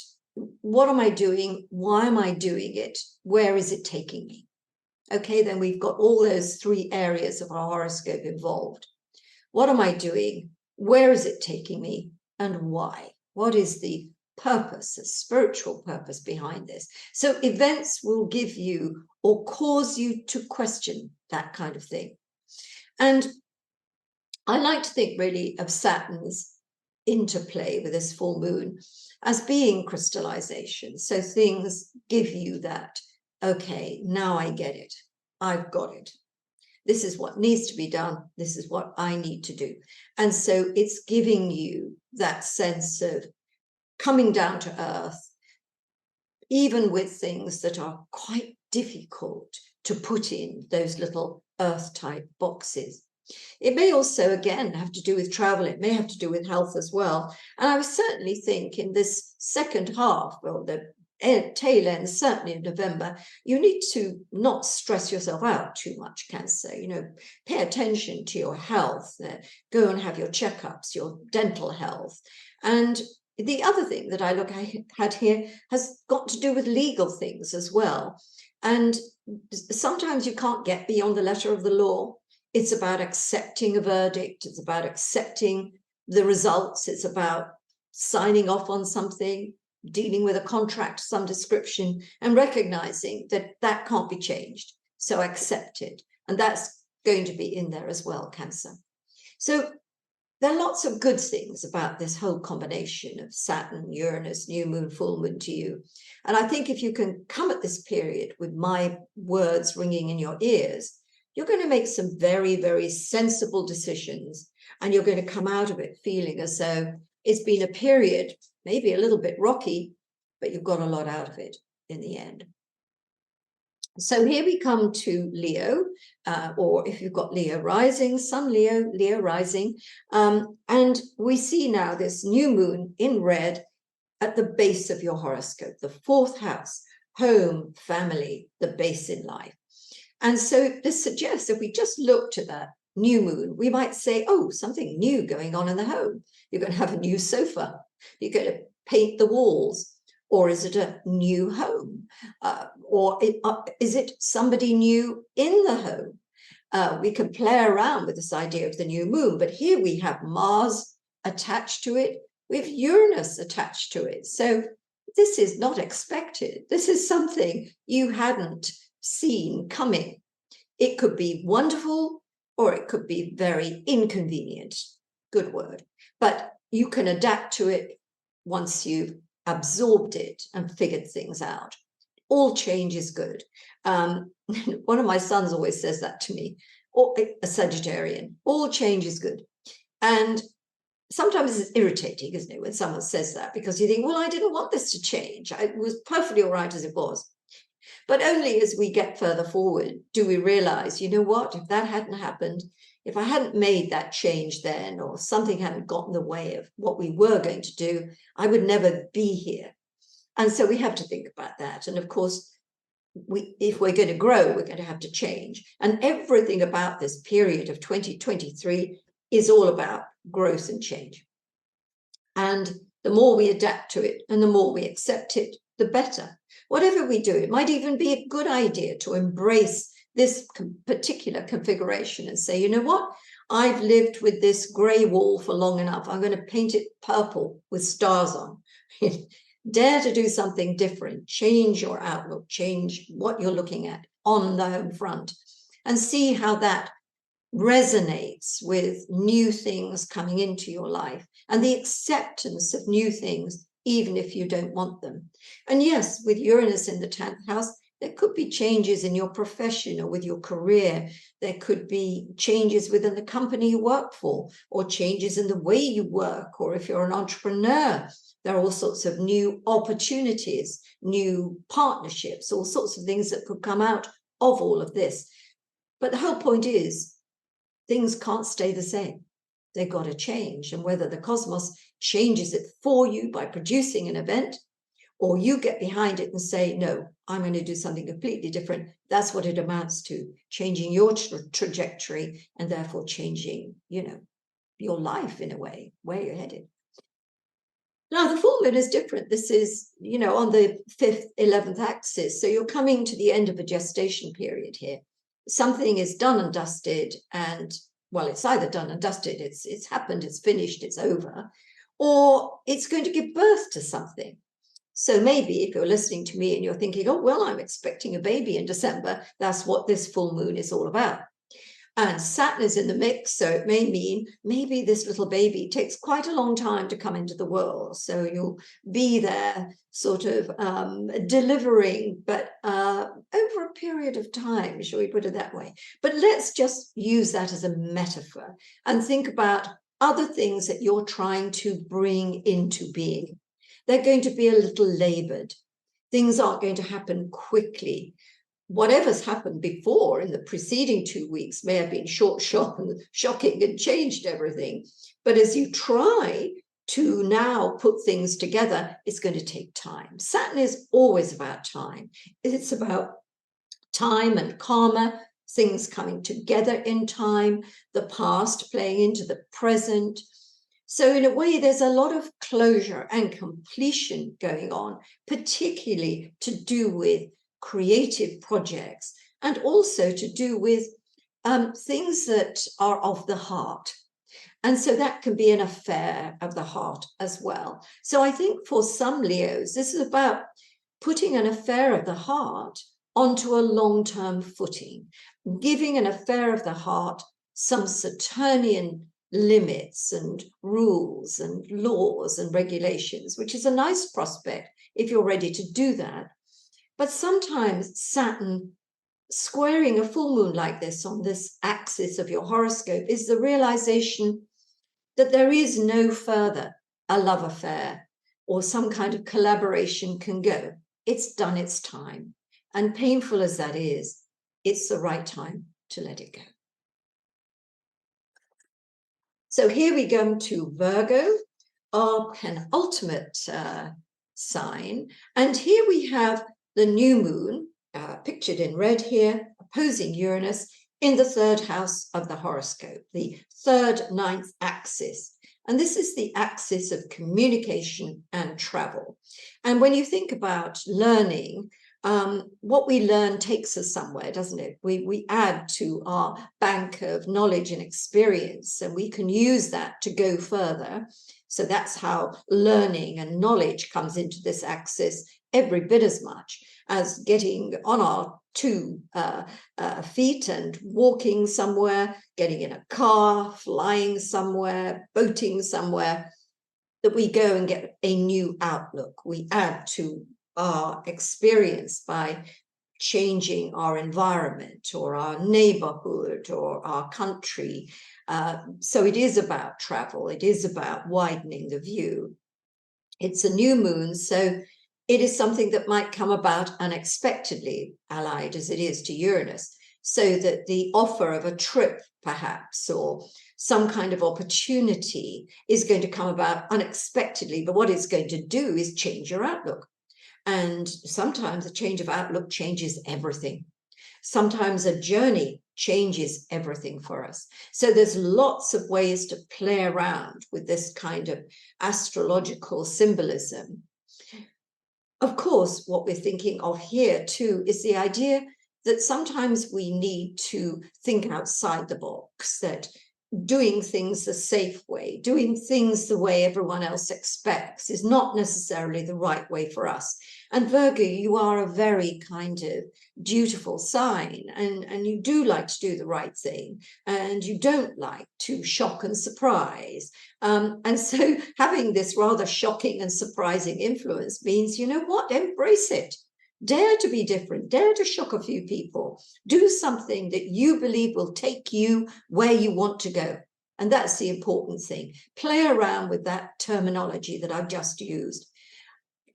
what am I doing? Why am I doing it? Where is it taking me? Okay, then we've got all those 3 areas of our horoscope involved. What am I doing? Where is it taking me? And why? What is the purpose, a spiritual purpose behind this. So events will give you or cause you to question that kind of thing. And I like to think really of Saturn's interplay with this full moon as being crystallization. So things give you that, okay, now I get it. I've got it. This is what needs to be done. This is what I need to do. And so it's giving you that sense of coming down to earth, even with things that are quite difficult to put in those little earth type boxes. It may also, again, have to do with travel. It may have to do with health as well. And I would certainly think in this second half, or the tail end, certainly in November, you need to not stress yourself out too much, Cancer. You know, pay attention to your health. Go and have your checkups, your dental health. And the other thing that I look at here has got to do with legal things as well. And sometimes you can't get beyond the letter of the law. It's about accepting a verdict. It's about accepting the results. It's about signing off on something, dealing with a contract of some description, and recognizing that that can't be changed. So accept it. And that's going to be in there as well, Cancer. So there are lots of good things about this whole combination of Saturn, Uranus, new moon, full moon to you. And I think if you can come at this period with my words ringing in your ears, you're going to make some very, very sensible decisions, and you're going to come out of it feeling as though it's been a period, maybe a little bit rocky, but you've got a lot out of it in the end. So here we come to Leo, or if you've got Leo rising, Sun Leo, Leo rising, and we see now this new moon in red at the base of your horoscope, the 4th house, home, family, the base in life. And so this suggests if we just look to that new moon, we might say, oh, something new going on in the home. You're going to have a new sofa. You're going to paint the walls. Or is it a new home? Or is it somebody new in the home? We can play around with this idea of the new moon, but here we have Mars attached to it. We have Uranus attached to it. So this is not expected. This is something you hadn't seen coming. It could be wonderful, or it could be very inconvenient. Good word. But you can adapt to it once you've absorbed it and figured things out. All change is good. One of my sons always says that to me, or a Sagittarian, all change is good. And sometimes it's irritating, isn't it, when someone says that, because you think, well, I didn't want this to change. It was perfectly all right as it was. But only as we get further forward do we realize, you know what, if that hadn't happened, if I hadn't made that change then, or something hadn't got in the way of what we were going to do, I would never be here. And so we have to think about that. And of course, if we're going to grow, we're going to have to change. And everything about this period of 2023 is all about growth and change. And the more we adapt to it and the more we accept it, the better. Whatever we do, it might even be a good idea to embrace this particular configuration and say, you know what, I've lived with this grey wall for long enough. I'm going to paint it purple with stars on. Dare to do something different. Change your outlook, change what you're looking at on the home front, and see how that resonates with new things coming into your life and the acceptance of new things, even if you don't want them. And yes, with Uranus in the 10th house, there could be changes in your profession or with your career. There could be changes within the company you work for, or changes in the way you work, or if you're an entrepreneur, there are all sorts of new opportunities, new partnerships, all sorts of things that could come out of all of this. But the whole point is, things can't stay the same. They've got to change. And whether the cosmos changes it for you by producing an event, or you get behind it and say, no, I'm going to do something completely different. That's what it amounts to, changing your trajectory and therefore changing, your life in a way, where you're headed. Now, the full moon is different. This is, on the 5th, 11th axis. So you're coming to the end of a gestation period here. Something is done and dusted, and, well, it's either done and dusted, it's happened, it's finished, it's over, or it's going to give birth to something. So maybe if you're listening to me and you're thinking, oh, well, I'm expecting a baby in December, that's what this full moon is all about. And Saturn is in the mix, so it may mean maybe this little baby takes quite a long time to come into the world. So you'll be there sort of delivering, but over a period of time, shall we put it that way? But let's just use that as a metaphor and think about other things that you're trying to bring into being. They're going to be a little labored. Things aren't going to happen quickly. Whatever's happened before in the preceding 2 weeks may have been shocking and changed everything. But as you try to now put things together, it's going to take time. Saturn is always about time. It's about time and karma, things coming together in time, the past playing into the present. So in a way, there's a lot of closure and completion going on, particularly to do with creative projects, and also to do with things that are of the heart. And so that can be an affair of the heart as well. So I think for some Leos, this is about putting an affair of the heart onto a long-term footing, giving an affair of the heart some Saturnian limits and rules and laws and regulations, which is a nice prospect if you're ready to do that. But sometimes Saturn squaring a full moon like this on this axis of your horoscope is the realization that there is no further a love affair or some kind of collaboration can go. It's done its time. And painful as that is, it's the right time to let it go. So here we go to Virgo, our penultimate sign. And here we have the new moon, pictured in red here, opposing Uranus in the third house of the horoscope, the third ninth axis. And this is the axis of communication and travel. And when you think about learning, what we learn takes us somewhere, doesn't it? We add to our bank of knowledge and experience, and we can use that to go further. So that's how learning and knowledge comes into this axis every bit as much as getting on our two feet and walking somewhere, getting in a car, flying somewhere, boating somewhere, that we go and get a new outlook. We add to our experience by changing our environment or our neighborhood or our country. So it is about travel. It is about widening the view. It's a new moon, so it is something that might come about unexpectedly, allied as it is to Uranus, so that the offer of a trip, perhaps, or some kind of opportunity is going to come about unexpectedly. But what it's going to do is change your outlook. And sometimes a change of outlook changes everything. Sometimes a journey changes everything for us. So there's lots of ways to play around with this kind of astrological symbolism. Of course, what we're thinking of here too is the idea that sometimes we need to think outside the box, that doing things the safe way, doing things the way everyone else expects is not necessarily the right way for us. And Virgo, you are a very kind of dutiful sign, and you do like to do the right thing, and you don't like to shock and surprise. And so having this rather shocking and surprising influence means, you know what, embrace it. Dare to be different, dare to shock a few people, do something that you believe will take you where you want to go. And that's the important thing. Play around with that terminology that I've just used.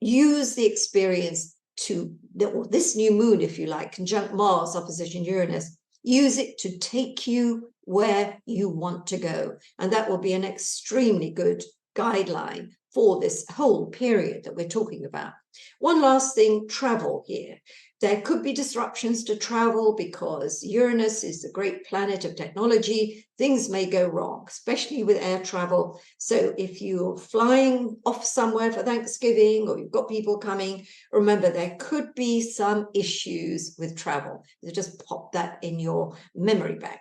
Use the experience to, this new moon, if you like, conjunct Mars, opposition Uranus, use it to take you where you want to go. And that will be an extremely good guideline for this whole period that we're talking about. One last thing, travel here. There could be disruptions to travel because Uranus is the great planet of technology. Things may go wrong, especially with air travel. So if you're flying off somewhere for Thanksgiving or you've got people coming, remember there could be some issues with travel. So just pop that in your memory bank.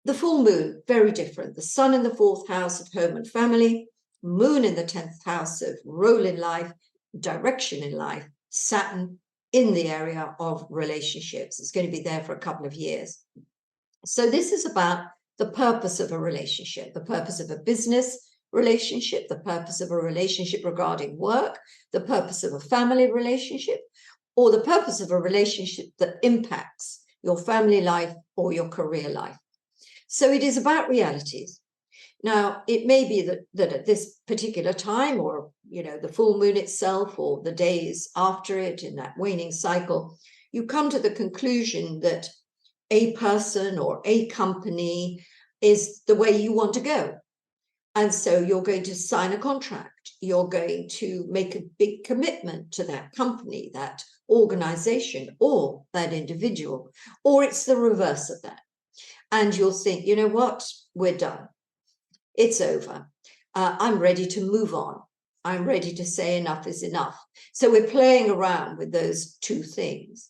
The full moon, very different. The sun in the fourth house of home and family. Moon in the 10th house of role in life, direction in life, Saturn in the area of relationships. It's going to be there for a couple of years. So this is about the purpose of a relationship, the purpose of a business relationship, the purpose of a relationship regarding work, the purpose of a family relationship, or the purpose of a relationship that impacts your family life or your career life. So it is about realities. Now, it may be that at this particular time, or, the full moon itself, or the days after it in that waning cycle, you come to the conclusion that a person or a company is the way you want to go. And so you're going to sign a contract. You're going to make a big commitment to that company, that organization, or that individual, or it's the reverse of that. And you'll think, you know what, we're done. It's over. I'm ready to move on. I'm ready to say enough is enough. So we're playing around with those two things.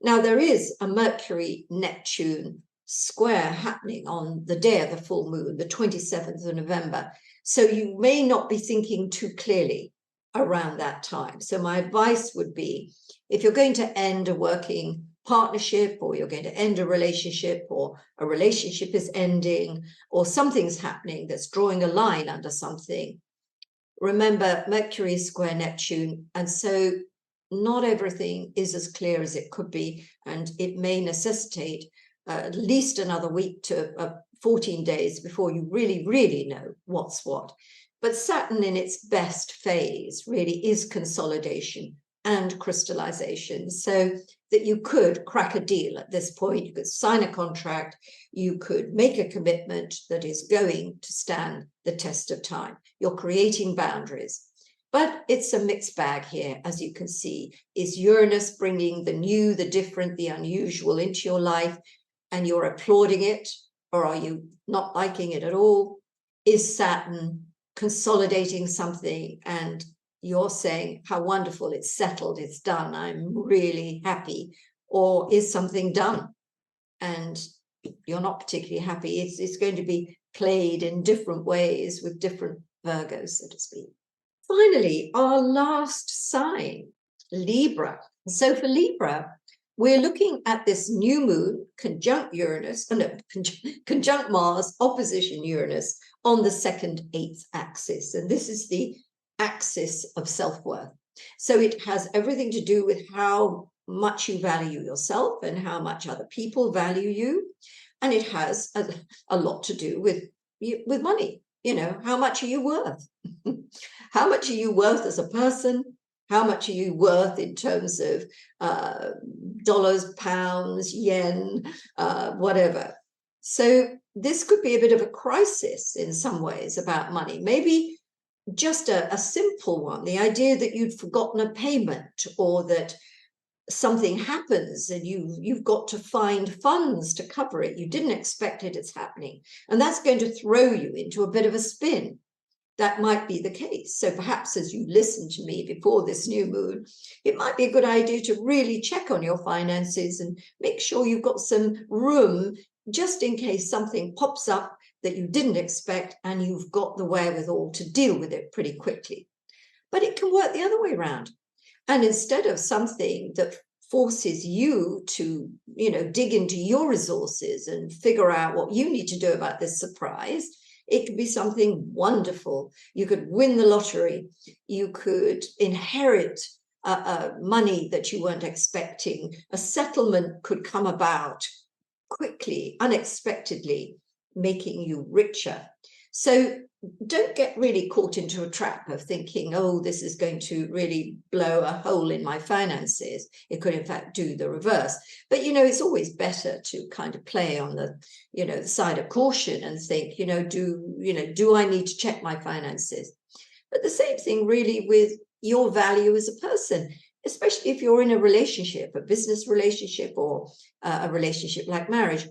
Now, there is a Mercury-Neptune square happening on the day of the full moon, the 27th of November. So you may not be thinking too clearly around that time. So my advice would be, if you're going to end a working partnership, or you're going to end a relationship, or a relationship is ending, or something's happening that's drawing a line under something, remember Mercury square Neptune, and so not everything is as clear as it could be, and it may necessitate at least another week to 14 days before you really know what's what. But Saturn in its best phase really is consolidation and crystallization, so that you could crack a deal at this point. You could sign a contract, you could make a commitment that is going to stand the test of time. You're creating boundaries. But it's a mixed bag here, as you can see. Is Uranus bringing the new, the different, the unusual into your life, and you're applauding it, or are you not liking it at all? Is Saturn consolidating something and you're saying how wonderful, it's settled, it's done, I'm really happy? Or is something done and you're not particularly happy? It's going to be played in different ways with different Virgos, so to speak. Finally, our last sign, Libra. So for Libra, we're looking at this new moon conjunct Uranus, conjunct Mars, opposition Uranus on the 2nd 8th axis. And this is the axis of self-worth. So it has everything to do with how much you value yourself and how much other people value you. And it has a lot to do with money. How much are you worth? How much are you worth as a person? How much are you worth in terms of dollars, pounds, yen, whatever? So this could be a bit of a crisis in some ways about money. Maybe just a simple one, the idea that you'd forgotten a payment, or that something happens and you've got to find funds to cover it. You didn't expect it, it's happening. And that's going to throw you into a bit of a spin. That might be the case. So perhaps as you listen to me before this new moon, it might be a good idea to really check on your finances and make sure you've got some room just in case something pops up that you didn't expect, and you've got the wherewithal to deal with it pretty quickly. But it can work the other way around. And instead of something that forces you to, dig into your resources and figure out what you need to do about this surprise, it could be something wonderful. You could win the lottery. You could inherit money that you weren't expecting. A settlement could come about quickly, unexpectedly, making you richer. So don't get really caught into a trap of thinking, oh, this is going to really blow a hole in my finances. It could, in fact, do the reverse. But, it's always better to kind of play on the, the side of caution and think, do I need to check my finances? But the same thing really with your value as a person, especially if you're in a relationship, a business relationship, or a relationship like marriage.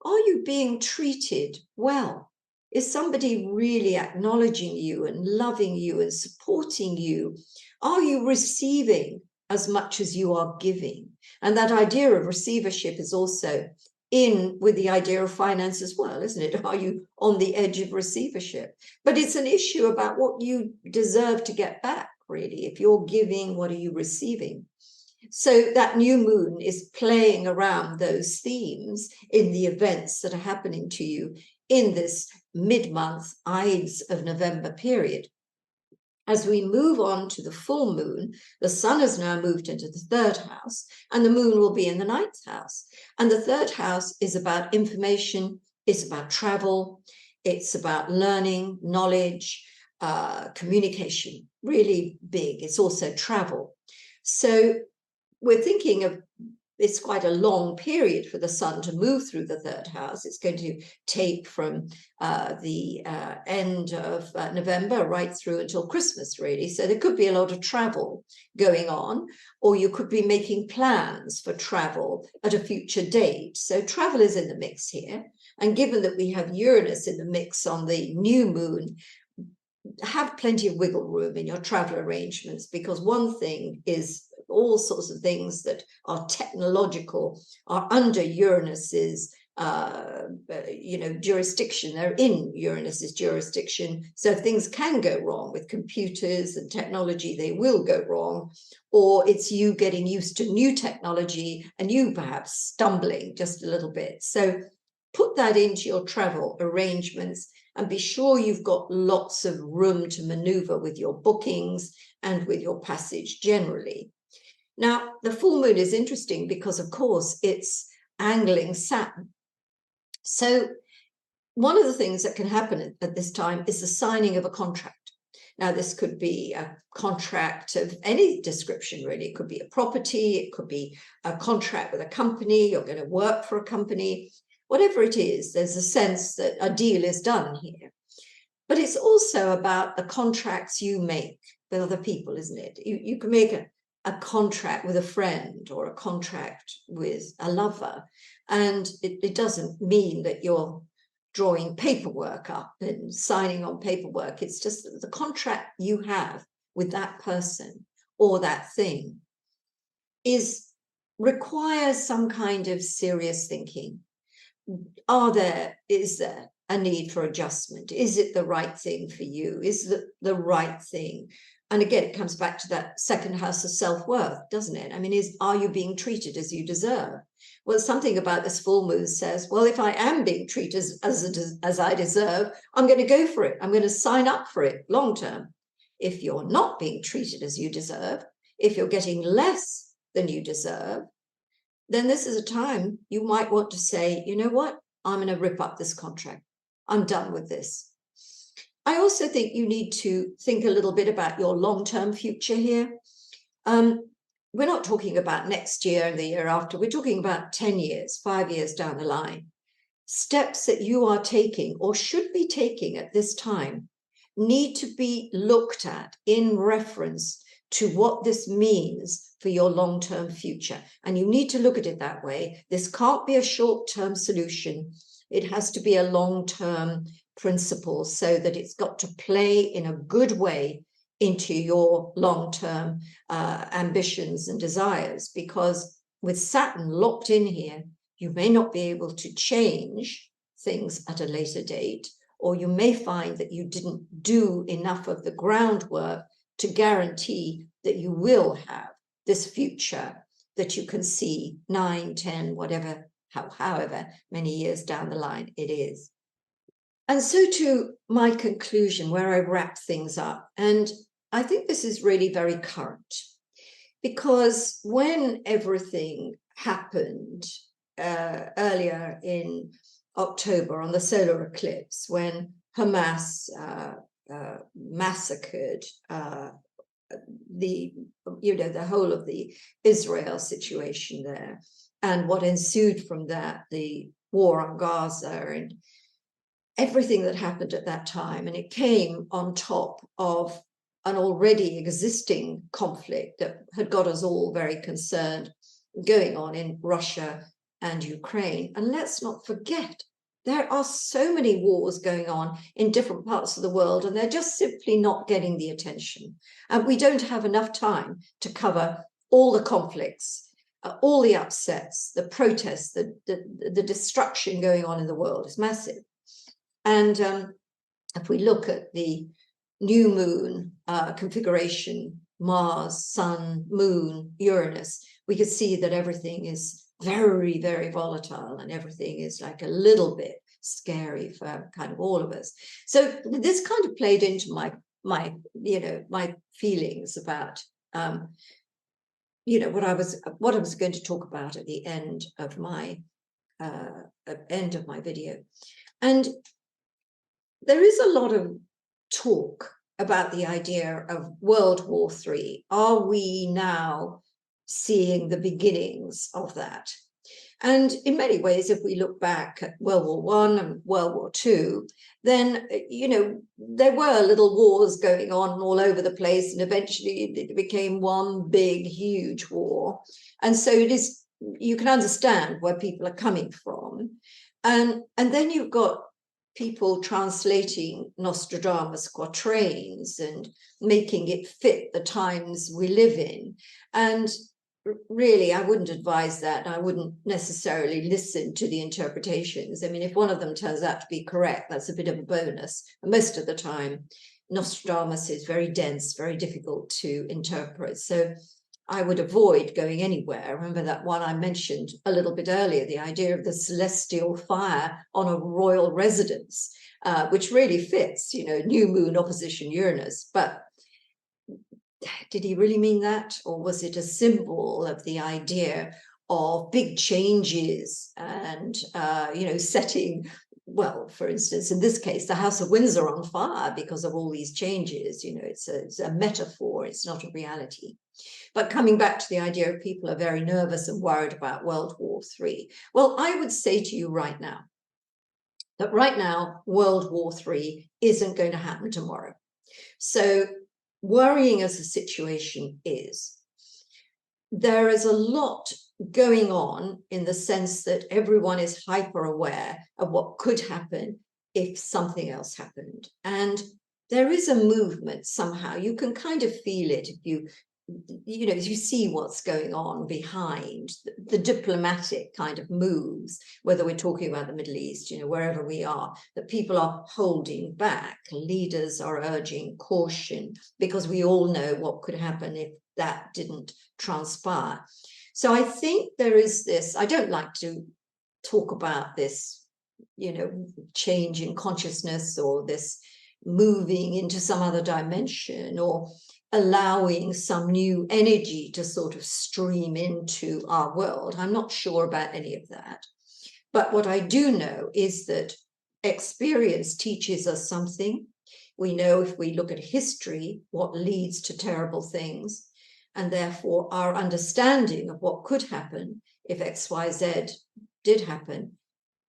Are you being treated well? Is somebody really acknowledging you and loving you and supporting you? Are you receiving as much as you are giving? And that idea of receivership is also in with the idea of finance as well, isn't it? Are you on the edge of receivership? But it's an issue about what you deserve to get back, really. If you're giving, what are you receiving? So that new moon is playing around those themes in the events that are happening to you in this mid-month Ides of November period. As we move on to the full moon, the sun has now moved into the third house, and the moon will be in the ninth house. And the third house is about information, it's about travel, it's about learning, knowledge, communication, really big. It's also travel. So we're thinking of, it's quite a long period for the sun to move through the third house. It's going to take from the end of November right through until Christmas, really. So there could be a lot of travel going on, or you could be making plans for travel at a future date. So travel is in the mix here. And given that we have Uranus in the mix on the new moon, have plenty of wiggle room in your travel arrangements, because one thing is all sorts of things that are technological are under Uranus's jurisdiction. They're in Uranus's jurisdiction, so things can go wrong with computers and technology. They will go wrong, or it's you getting used to new technology and you perhaps stumbling just a little bit. So put that into your travel arrangements and be sure you've got lots of room to maneuver with your bookings and with your passage generally. Now, the full moon is interesting because, of course, it's angling Saturn. So one of the things that can happen at this time is the signing of a contract. Now, this could be a contract of any description, really. It could be a property, it could be a contract with a company, you're going to work for a company. Whatever it is, there's a sense that a deal is done here. But it's also about the contracts you make with other people, isn't it? You can make a contract with a friend or a contract with a lover, and it doesn't mean that you're drawing paperwork up and signing on paperwork. It's just that the contract you have with that person or that thing requires some kind of serious thinking. Is there a need for adjustment? Is it the right thing for you? Is it the right thing? And again, it comes back to that second house of self-worth, doesn't it? I mean, are you being treated as you deserve? Well, something about this full moon says, well, if I am being treated as I deserve, I'm going to go for it. I'm going to sign up for it long term. If you're not being treated as you deserve, if you're getting less than you deserve, then this is a time you might want to say, you know what, I'm going to rip up this contract. I'm done with this. I also think you need to think a little bit about your long-term future here. We're not talking about next year and the year after. We're talking about 10 years, 5 years down the line. Steps that you are taking or should be taking at this time need to be looked at in reference to what this means for your long-term future. And you need to look at it that way. This can't be a short-term solution. It has to be a long-term principle so that it's got to play in a good way into your long-term ambitions and desires. Because with Saturn locked in here, you may not be able to change things at a later date, or you may find that you didn't do enough of the groundwork to guarantee that you will have this future that you can see 9, 10, whatever, however many years down the line it is. And so to my conclusion, where I wrap things up, and I think this is really very current, because when everything happened earlier in October on the solar eclipse, when Hamas massacred the whole of the Israel situation there, and what ensued from that, the war on Gaza and everything that happened at that time. And it came on top of an already existing conflict that had got us all very concerned going on in Russia and Ukraine. And let's not forget, there are so many wars going on in different parts of the world, and they're just simply not getting the attention. And we don't have enough time to cover all the conflicts all the upsets, the protests, the destruction going on in the world is massive. And if we look at the new moon configuration, Mars, Sun, Moon, Uranus, we could see that everything is very, very volatile, and everything is like a little bit scary for kind of all of us. So this kind of played into my feelings about what I was going to talk about at the end of my video. And there is a lot of talk about the idea of World War III. Are we now seeing the beginnings of that? And in many ways, if we look back at World War I and World War II, then, there were little wars going on all over the place, and eventually it became one big, huge war. And so you can understand where people are coming from. And then you've got people translating Nostradamus quatrains and making it fit the times we live in. And really, I wouldn't advise that. I wouldn't necessarily listen to the interpretations. I mean, if one of them turns out to be correct, that's a bit of a bonus. And most of the time, Nostradamus is very dense, very difficult to interpret. So I would avoid going anywhere. Remember that one I mentioned a little bit earlier, the idea of the celestial fire on a royal residence, which really fits, new moon opposition Uranus. But did he really mean that? Or was it a symbol of the idea of big changes and, setting, well, for instance, in this case, the House of Windsor on fire because of all these changes? It's a metaphor, it's not a reality. But coming back to the idea of people are very nervous and worried about World War III. Well, I would say to you right now that right now, World War III isn't going to happen tomorrow. So worrying as the situation is, there is a lot going on in the sense that everyone is hyper aware of what could happen if something else happened. And there is a movement somehow. You can kind of feel it if you see what's going on behind the diplomatic kind of moves, whether we're talking about the Middle East, wherever we are, that people are holding back. Leaders are urging caution because we all know what could happen if that didn't transpire. So I think there is this, I don't like to talk about this, change in consciousness or this moving into some other dimension or allowing some new energy to sort of stream into our world. I'm not sure about any of that. But what I do know is that experience teaches us something. We know if we look at history, what leads to terrible things. And therefore, our understanding of what could happen if XYZ did happen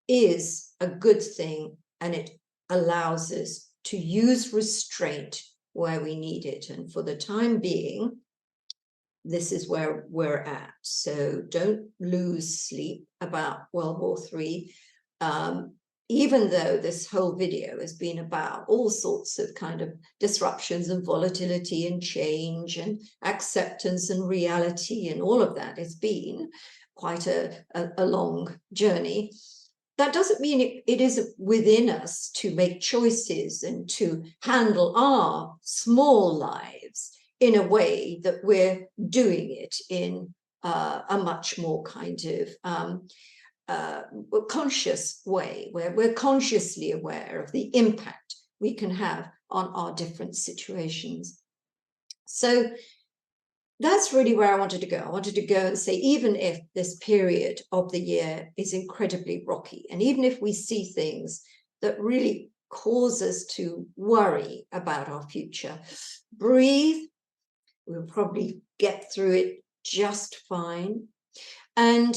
is a good thing. And it allows us to use restraint where we need it. And for the time being, this is where we're at. So don't lose sleep about World War III, even though this whole video has been about all sorts of kind of disruptions and volatility and change and acceptance and reality and all of that. It's been quite a long journey. That doesn't mean it is within us to make choices and to handle our small lives in a way that we're doing it in a much more kind of conscious way, where we're consciously aware of the impact we can have on our different situations. So that's really where I wanted to go. I wanted to go and say, even if this period of the year is incredibly rocky, and even if we see things that really cause us to worry about our future, breathe. We'll probably get through it just fine. And,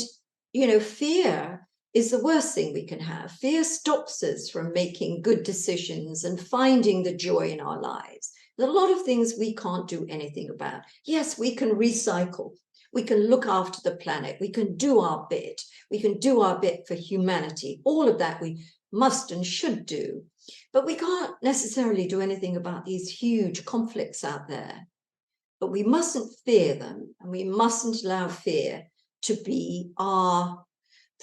fear is the worst thing we can have. Fear stops us from making good decisions and finding the joy in our lives. There are a lot of things we can't do anything about. Yes, we can recycle. We can look after the planet. We can do our bit. We can do our bit for humanity. All of that we must and should do. But we can't necessarily do anything about these huge conflicts out there. But we mustn't fear them, and we mustn't allow fear to be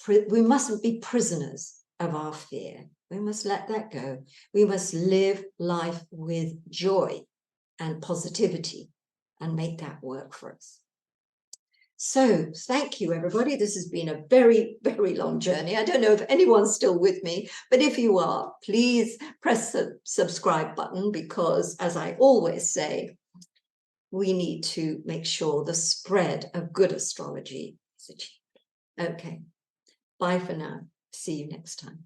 we mustn't be prisoners of our fear. We must let that go. We must live life with joy and positivity and make that work for us. So thank you, everybody. This has been a very, very long journey. I don't know if anyone's still with me, but if you are, please press the subscribe button, because as I always say, we need to make sure the spread of good astrology is achieved. Okay, bye for now. See you next time.